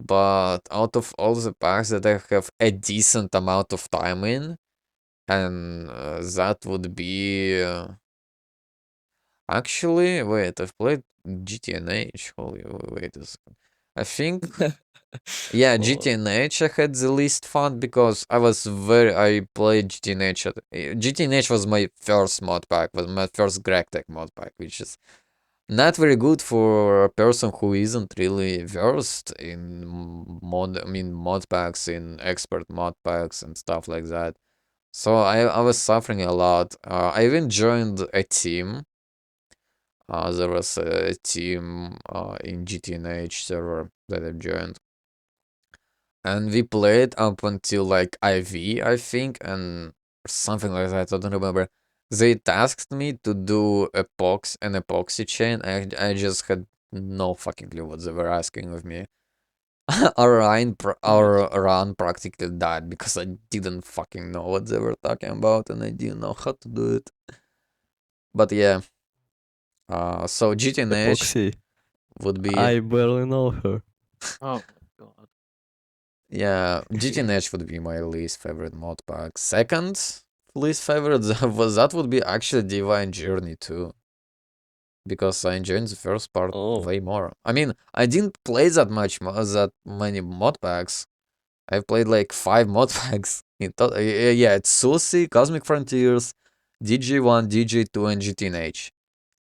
C: but out of all the packs that I have a decent amount of time in, and that would be actually wait, I've played GTNH. Holy wait a second. I think yeah,
A: Oh,
C: GTNH I had the least fun because I played GTNH GTNH was my first mod pack, was my first GregTech mod pack, which is not very good for a person who isn't really versed in mod packs, in expert mod packs and stuff like that. So I was suffering a lot. I even joined a team. There was a team in GTNH server that I joined, and we played up until like IV, I think, and something like that. I don't remember. They tasked me to do an epoxy chain. I just had no fucking clue what they were asking of me.
A: nice.
C: Our run practically died because I didn't fucking know what they were talking about and I didn't know how to do it. But yeah, so GTNH
A: Epoxy.
C: would be
A: I barely know her.
B: Oh my god.
C: yeah, GTNH would be my least favorite mod pack. Second least favorite that would be actually Divine Journey too, because I enjoyed the first part
A: Oh,
C: way more. I mean, I didn't play that many mod packs. I've played like 5 mod packs. Yeah, it's Susy, Cosmic Frontiers, DJ1, DJ2, and GTNH.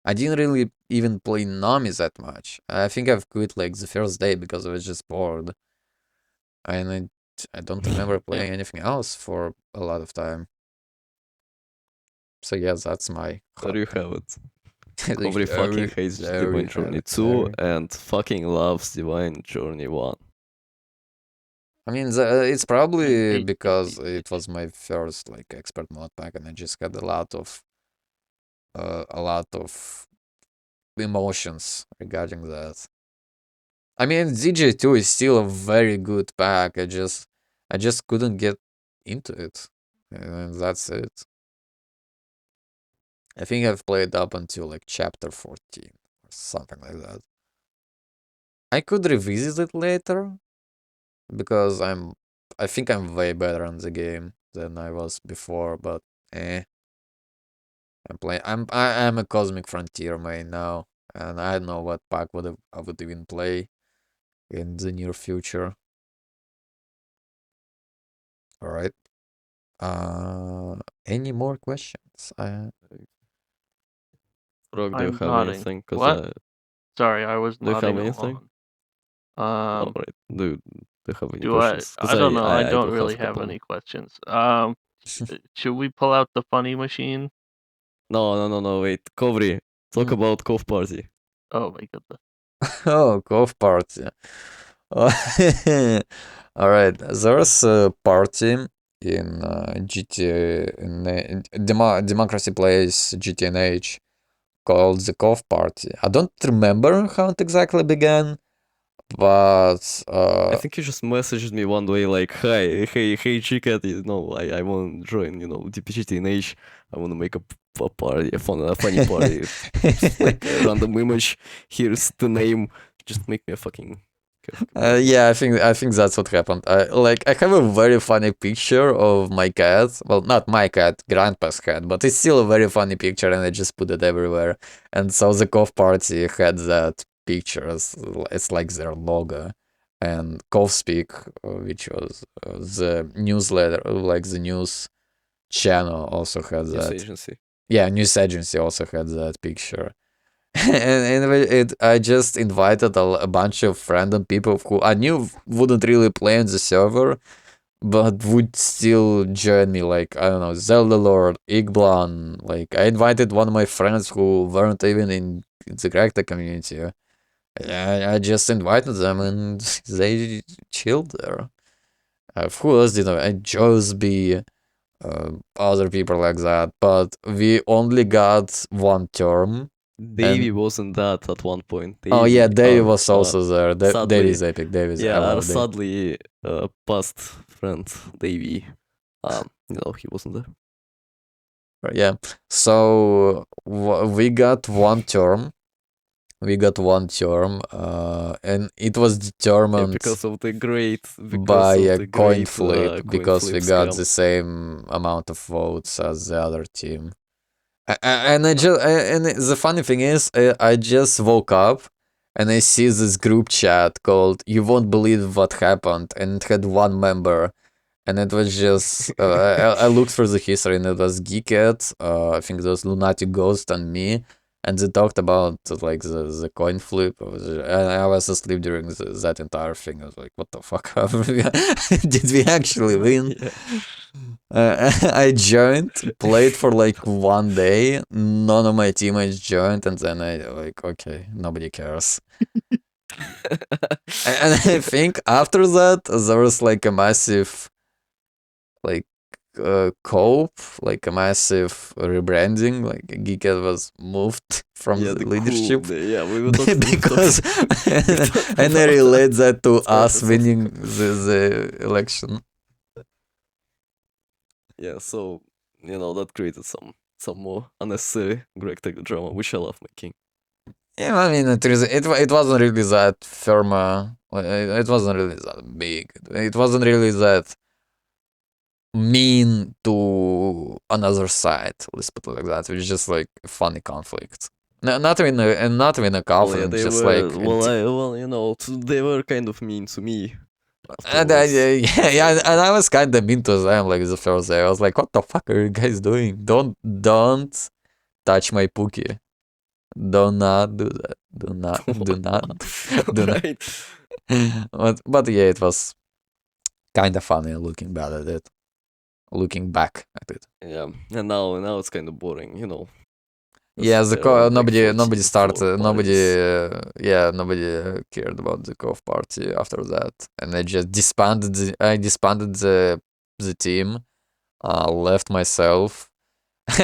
C: I didn't really even play Nami that much. I think I've quit like the first day because I was just bored. and I don't remember playing anything else for a lot of time. So yeah, that's my
A: There you have it.
C: There
A: Kovreee fucking
C: you-
A: hates
C: there
A: Divine
C: you have
A: Journey
C: it,
A: 2
C: there.
A: and fucking loves Divine Journey 1.
C: I mean, it's probably
B: hate
C: because
B: Divine
C: it was my first like expert mod pack, and I just had a lot of emotions regarding that. I mean, DJ2 is still a very good pack. I just couldn't get into it, and that's it. I think I've played up until like chapter 14 or something like that. I could revisit it later because I think I'm way better on the game than I was before, but eh. I'm a Cosmic Frontier main now, and I don't know what pack I would even play in the near future. All right. Any more questions?
A: Rock, do you
B: I'm
A: have
B: nodding.
A: anything?
B: What? Sorry, I was
A: Do you have
B: nodding
A: anything?
B: along. Um,
A: Alright, do you have any
B: do
A: questions?
B: I don't know. I
A: I
B: don't
A: do have
B: really
A: a
B: have
A: couple.
B: any questions. Should we pull out the funny machine?
A: No, wait. Kovreee, talk
C: Mm.
A: about Cove Party.
B: Oh my goodness.
C: Oh, golf party. All right. There's a party in GTA in Democracy Plays GTNH called the Golf Party. I don't remember how it exactly began, but
A: I think you just messaged me one day like, hi, hey, Chicat, I want to join, DPGTNH. I want to make a party, a funny party. Just like a random image. Here's the name. Just make me a fucking party.
C: yeah, I think that's what happened. I have a very funny picture of my cat. Well, not my cat, grandpa's cat, but it's still a very funny picture, and I just put it everywhere. And so the Cove Party had that picture as it's like their logo, and Cove Speak, which was the newsletter, like the news channel, also had
A: News
C: that.
A: agency.
C: Yeah, news agency also had that picture. I just invited a bunch of random people who I knew wouldn't really play on the server, but would still join me. Like, I don't know, Zelda Lord, Igblan. Like, I invited one of my friends who weren't even in the character community. I just invited them and they chilled there. Who else did I? Josby, other people like that. But we only got one term.
A: Davey wasn't that at one point.
C: Oh yeah,
A: Davey,
C: Dave was also there. Dave
A: sadly,
C: is epic. Dave is I
A: yeah, our
C: love Dave.
A: sadly past friend Davey, he wasn't there.
C: Yeah. So we got one term. We got one term, and it was
A: Yeah,
C: determined
A: because of the great
C: by a coin flip
A: coin
C: because
A: flip
C: we got
A: scam.
C: the same amount of votes as the other team. And and the funny thing is, I just woke up and I see this group chat called "You won't believe what happened," and it had one member, and it was just I looked for the history, and it was Geekette, I think it was Lunatic Ghost and me, and they talked about like the coin flip. And I was asleep during that entire thing. I was like, "What the fuck? Did we actually win?"
A: Yeah.
C: I joined, played for like one day. None of my teammates joined, and then I like, okay, nobody cares. And I think after that there was like a massive, like, cope, like a massive rebranding. Like Geekhead was moved from
A: Yeah,
C: the
A: the
C: leadership
A: we were talking
C: because, and I
A: about
C: relate that to us
A: purpose of-
C: winning the election.
A: Yeah, so that created some more unnecessary Greg Tech drama, which I love making.
C: Yeah, I mean, it wasn't really that firma. It wasn't really that big. It wasn't really that mean to another side. Let's put it like that. It was just like a funny conflict. No, not even a
A: Well, yeah,
C: conflict.
A: they
C: Just
A: were
C: like
A: they were kind of mean to me.
C: and I,
A: Afterwards.
C: yeah, and I was kind of mean to them. Like the first day, I was like, "What the fuck are you guys doing? Don't touch my Pookie. Do not do that. Do not, do not, do not."
A: Right.
C: But yeah, it was kind of funny looking back at it. Looking back at it.
A: Yeah, and now it's kind of boring, you know.
C: Yeah,
A: There are like
C: nobody
A: 14
C: started,
A: parties.
C: nobody cared about the Cove party after that, and I just disbanded the team, left myself.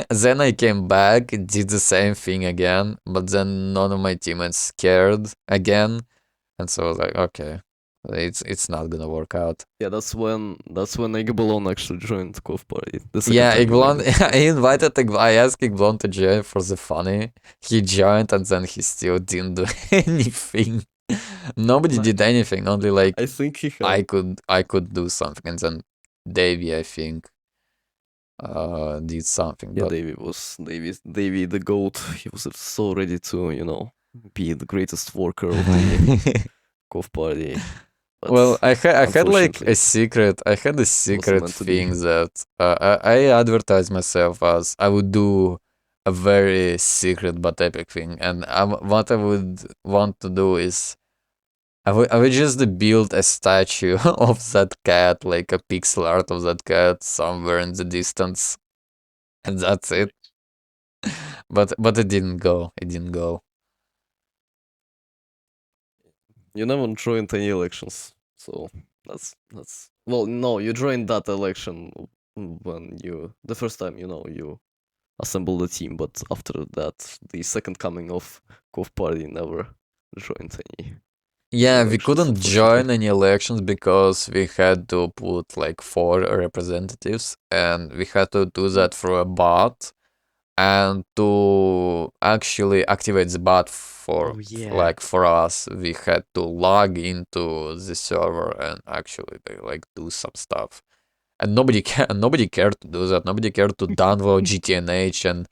C: Then I came back, did the same thing again, but then none of my teammates cared again, and so I was like, okay, it's not gonna work out.
A: Yeah, that's when Igbalon actually joined the Cove party. The second
C: Yeah,
A: time you
C: Igblon,
A: made it.
C: I asked Igblon to join for the funny. He joined and then he still didn't do anything. Nobody did anything, only like
A: I think he had.
C: I could do something, and then Davey, I think, did something.
A: Yeah,
C: But
A: Davey the goat. He was so ready to, you know, be the greatest worker of the Cove party. But
C: well, I had like
A: unfortunately,
C: I had a secret
A: meant to be.
C: thing that I advertised myself as I would do a very secret but epic thing, and what I would want to do is I would just build a statue of that cat, like a pixel art of that cat somewhere in the distance, and that's it. But it didn't go. It didn't go.
A: You never joined any elections, so that's well, no, you joined that election when the first time, you know, you assembled a team, but after that, the second coming of Cove party never joined any
C: Yeah, we
A: elections,
C: couldn't
A: unfortunately.
C: join any elections because we had to put like 4 representatives, and we had to do that through a bot. And to actually activate the bot for
A: Oh yeah.
C: like for us, we had to log into the server and actually like do some stuff. And nobody cared to do that. Nobody cared to download GTNH and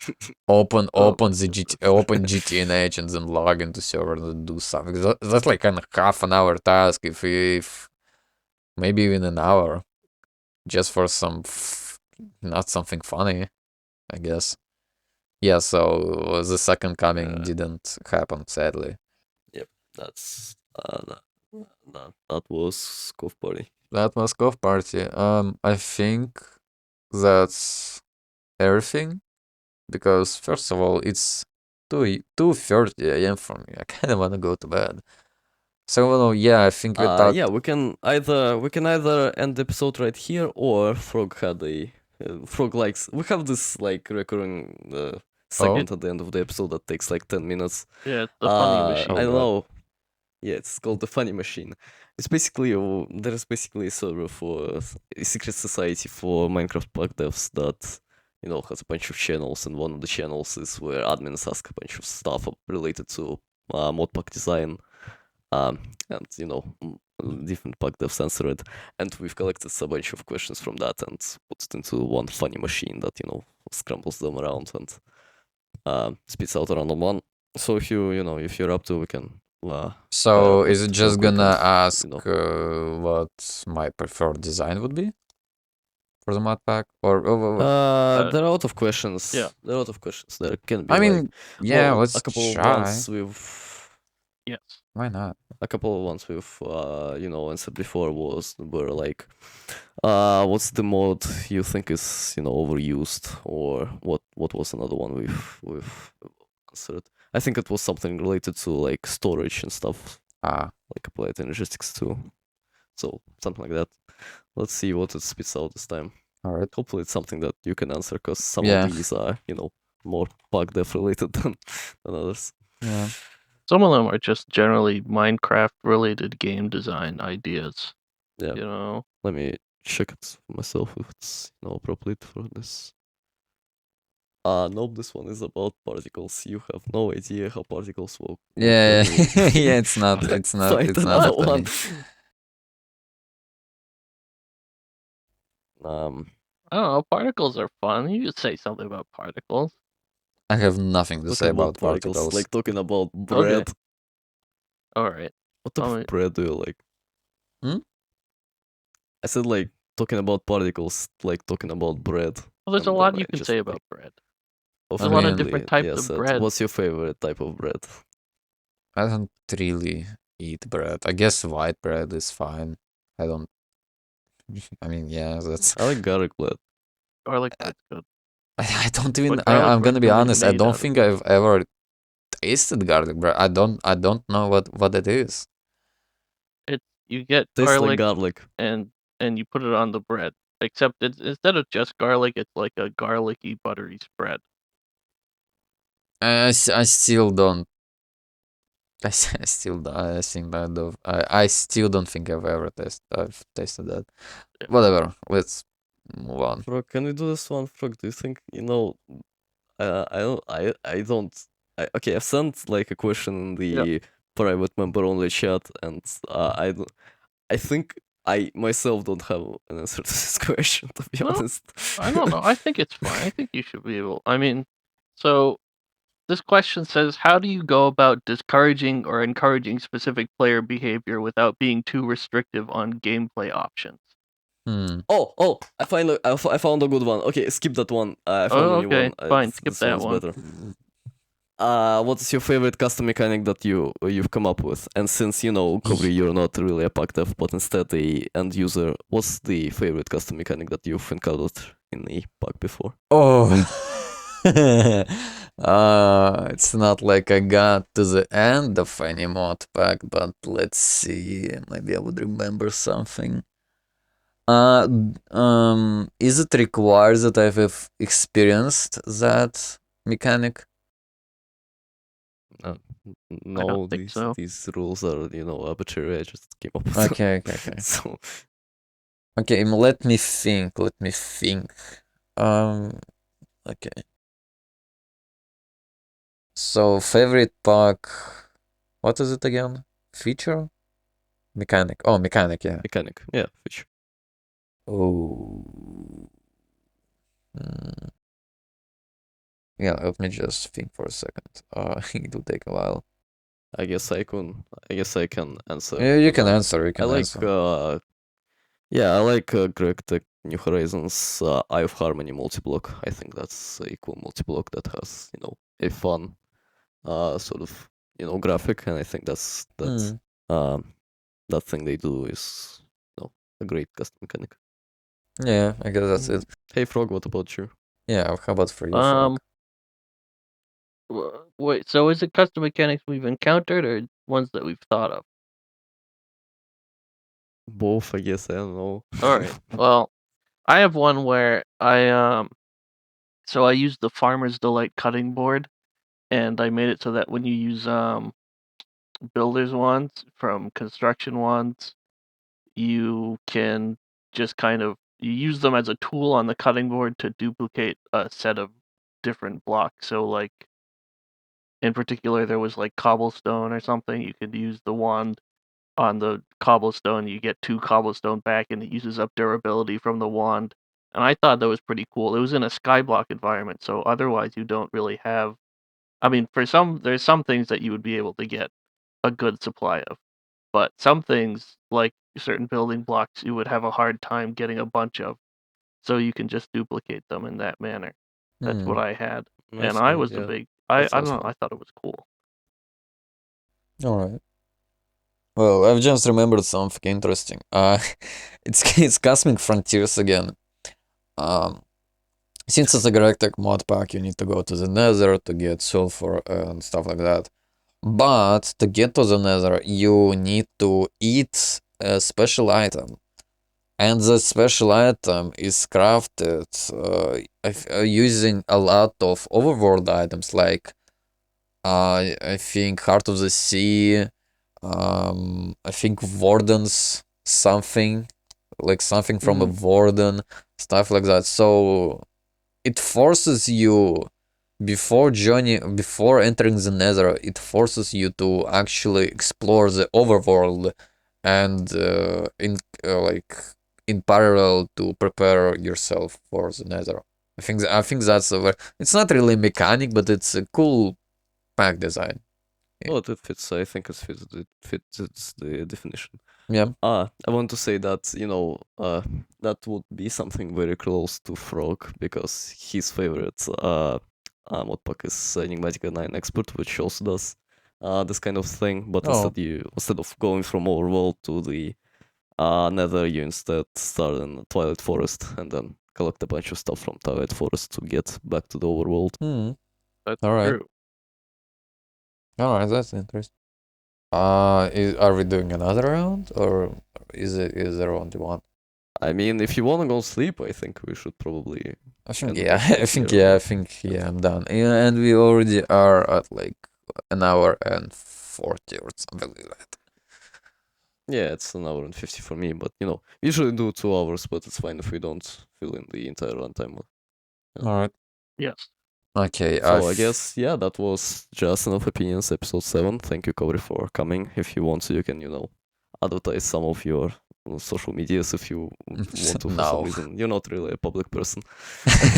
C: open GTNH and then log into server and do something. That's like kind of half an hour task, if maybe even an hour, just for some not something funny, I guess. Yeah, so the second coming didn't happen, sadly.
A: Yep, that's that was Cove party.
C: That was Cove party. I think that's everything, because first of all, it's 2:30 a.m. for me. I kind of want to go to bed. So, well, yeah, I think we talked.
A: Yeah, we can either end the episode right here, or Frog had a Frog likes. We have this like recurring segment at the end of the episode that takes like 10 minutes.
B: Yeah, it's the funny machine.
A: I don't
C: God.
A: know. Yeah, it's called the Funny Machine. It's basically there is basically a server for a secret society for Minecraft pack devs that, you know, has a bunch of channels, and one of the channels is where admins ask a bunch of stuff related to mod pack design, and you know, different pack devs answer it, and we've collected a bunch of questions from that and put it into one funny machine that, you know, scrambles them around and spits out a random one. So if you're up to, we can.
C: So,
A: up
C: is it
A: real
C: just
A: quick
C: gonna
A: and,
C: ask
A: you know.
C: what my preferred design would be for the mod pack? Or
A: There are a lot of questions.
B: Yeah.
A: There are a lot of questions. There can be
C: I
A: like,
C: mean, yeah,
A: well,
C: let's
A: a couple of
C: try.
A: ones with
B: Yes.
C: Why not?
A: a couple of ones with you know, answered before were like, what's the mod you think is, you know, overused, or what was another one with answered? I think it was something related to like storage and stuff, like applied energistics too. So something like that. Let's see what it spits out this time.
C: All right.
A: Hopefully it's something that you can answer, because some
C: Yeah.
A: of these are, you know, more bug dev related than others.
C: Yeah.
B: Some of them are just generally Minecraft related game design ideas.
A: Yeah.
B: You know.
A: Let me check it for myself if it's, you know, appropriate for this. Nope, this one is about particles. You have no idea how particles work.
C: Yeah,
A: when you
C: yeah, it's not
A: find
C: it's
A: another
C: not
A: one.
C: funny.
B: I don't know. Particles are fun. You could say something about particles.
C: I have nothing to say
A: Talking
C: about particles.
A: like talking about bread.
B: All right.
A: What type of bread do you like? I said like talking about particles, like talking about bread.
B: Well, there's a lot you can say about bread.
A: There's
B: a lot of different types of bread.
A: What's your favorite type of bread?
C: I don't really eat bread. I guess white bread is fine. I don't I mean, yeah, that's.
A: I like garlic bread.
B: Garlic bread's good.
C: I don't even.
B: But garlic
C: I'm gonna
B: bread's
C: be
B: really
C: honest. I
B: made
C: don't
B: out of
C: think
B: it.
C: I've ever tasted garlic bread. I don't know what it is.
B: It's you get
A: Tastes like
B: garlic
A: garlic.
B: and you put it on the bread. Except it's instead of just garlic, it's like a garlicky, buttery spread.
C: I still don't. I still don't. I think that of. I still don't think I've tasted that.
B: Yeah.
C: Whatever. Let's move on.
A: Frog, can we do this one? Frog, do you think I don't. Okay, I've sent like a question in the private member only chat, and I think I myself don't have an answer to this question, to be
B: No,
A: honest.
B: I don't know. I think it's fine. I think you should be able. I mean, so this question says, how do you go about discouraging or encouraging specific player behavior without being too restrictive on gameplay options?
A: Oh! I found a good one. Okay, skip that one. I found a new
B: Okay,
A: one.
B: fine. Skip
A: This
B: that
A: one's
B: one.
A: better. What is your favorite custom mechanic that you've come up with? And since Kovreee, you're not really a pack dev, but instead a end user, what's the favorite custom mechanic that you've encountered in a pack before?
C: Oh. It's not like I got to the end of any mod pack, but let's see. Maybe I would remember something. Is it required that I've experienced that mechanic?
A: No,
B: don't think so.
A: these rules are arbitrary. I just came up with
C: Okay.
A: So
C: Okay, let me think. Okay. So favorite pack. What is it again? Feature? Mechanic. Oh, mechanic. Yeah.
A: mechanic, yeah, fish.
C: Oh. Yeah, let me just think for a second. It will take a while.
A: I guess I can answer.
C: Yeah, you can
A: that.
C: answer. You
A: I
C: can
A: like
C: answer.
A: I like Greg Tech New Horizons Eye of Harmony multi-block. I think that's a cool multi-block that has a fun sort of graphic, and I think that thing they do is a great custom mechanic.
C: Yeah, I guess that's it.
A: Hey Frog, what about you?
C: Yeah, how about for you, Frog?
B: Wait, so is it custom mechanics we've encountered or ones that we've thought of?
A: Both, I guess. I don't know.
B: All right. Well, I have one where so I used the Farmer's Delight cutting board, and I made it so that when you use builders wands from construction wands, you can just you use them as a tool on the cutting board to duplicate a set of different blocks. So like in particular there was like cobblestone or something, you could use the wand on the cobblestone, you get 2 cobblestone back and it uses up durability from the wand. And I thought that was pretty cool. It was in a skyblock environment, so otherwise you don't really have I mean, there's some things that you would be able to get a good supply of. But some things, like certain building blocks, you would have a hard time getting a bunch of. So you can just duplicate them in that manner. That's what I had. And
A: Nice
B: I
A: man,
B: was the
A: yeah.
B: big
A: That
B: I don't
A: sounds
B: know,
A: fun.
B: I thought it was cool.
C: All right. Well, I've just remembered something interesting. It's Cosmic Frontiers again. Since it's a Galactic mod pack, you need to go to the Nether to get sulfur and stuff like that. But to get to the Nether, you need to eat a special item. And the special item is crafted using a lot of overworld items like I think Heart of the Sea, I think Warden's something, like something from a Warden, stuff like that. So it forces you before entering the Nether, it forces you to actually explore the overworld and in parallel to prepare yourself for the Nether. I think that's it's not really mechanic, but it's a cool pack design.
A: Well, it fits. I think it's the definition.
C: Yeah.
A: I want to say that that would be something very close to Frog because his favorite mod pack is Enigmatic 9 Expert, which also does this kind of thing. But
C: Oh.
A: instead of going from overworld to the Nether, you instead start in Twilight Forest and then collect a bunch of stuff from Twilight Forest to get back to the overworld.
B: That's
C: Alright.
B: true.
C: Alright, that's interesting. Are we doing another round, or is there only one?
A: I mean, if you wanna go sleep, I think we should probably.
C: I think
A: And
C: yeah,
A: that's
C: I think
A: here,
C: yeah,
A: right?
C: I think yeah, I'm done. Yeah, and we already are at like an hour and 40 or something like that.
A: Yeah, it's an hour and 50 for me, but we usually do 2 hours, but it's fine if we don't fill in the entire runtime.
C: Alright.
B: Yes.
C: Okay,
A: So I guess, yeah, that was Just Enough Opinions, episode 7. Thank you, Kovreee, for coming. If you want to, you can, advertise some of your social medias if you want to for
C: No.
A: some reason. You're not really a public person.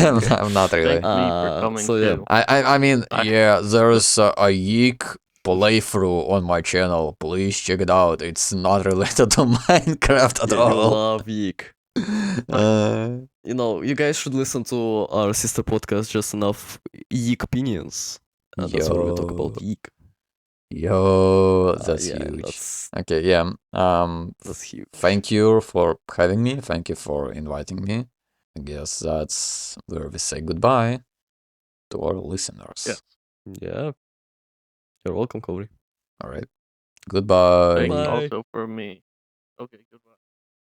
C: I'm not really.
B: Thank me for coming
A: so yeah.
B: too.
C: I mean,
B: I-
C: yeah, there's a Yeek playthrough on my channel. Please check it out. It's not related to Minecraft at
A: Yeah, you
C: all.
A: love Yeek. You guys should listen to our sister podcast, Just Enough Yeek Opinions. That's where we talk about Yeek.
C: Yo, that's
A: yeah,
C: huge.
A: That's
C: Okay, yeah.
A: that's huge.
C: Thank you for having me. Thank you for inviting me. I guess that's where we say goodbye to our listeners.
B: Yeah.
A: Yeah. You're welcome, Kovreee.
C: All right. Goodbye.
B: Thanks
A: Bye.
B: also for me. Okay, goodbye.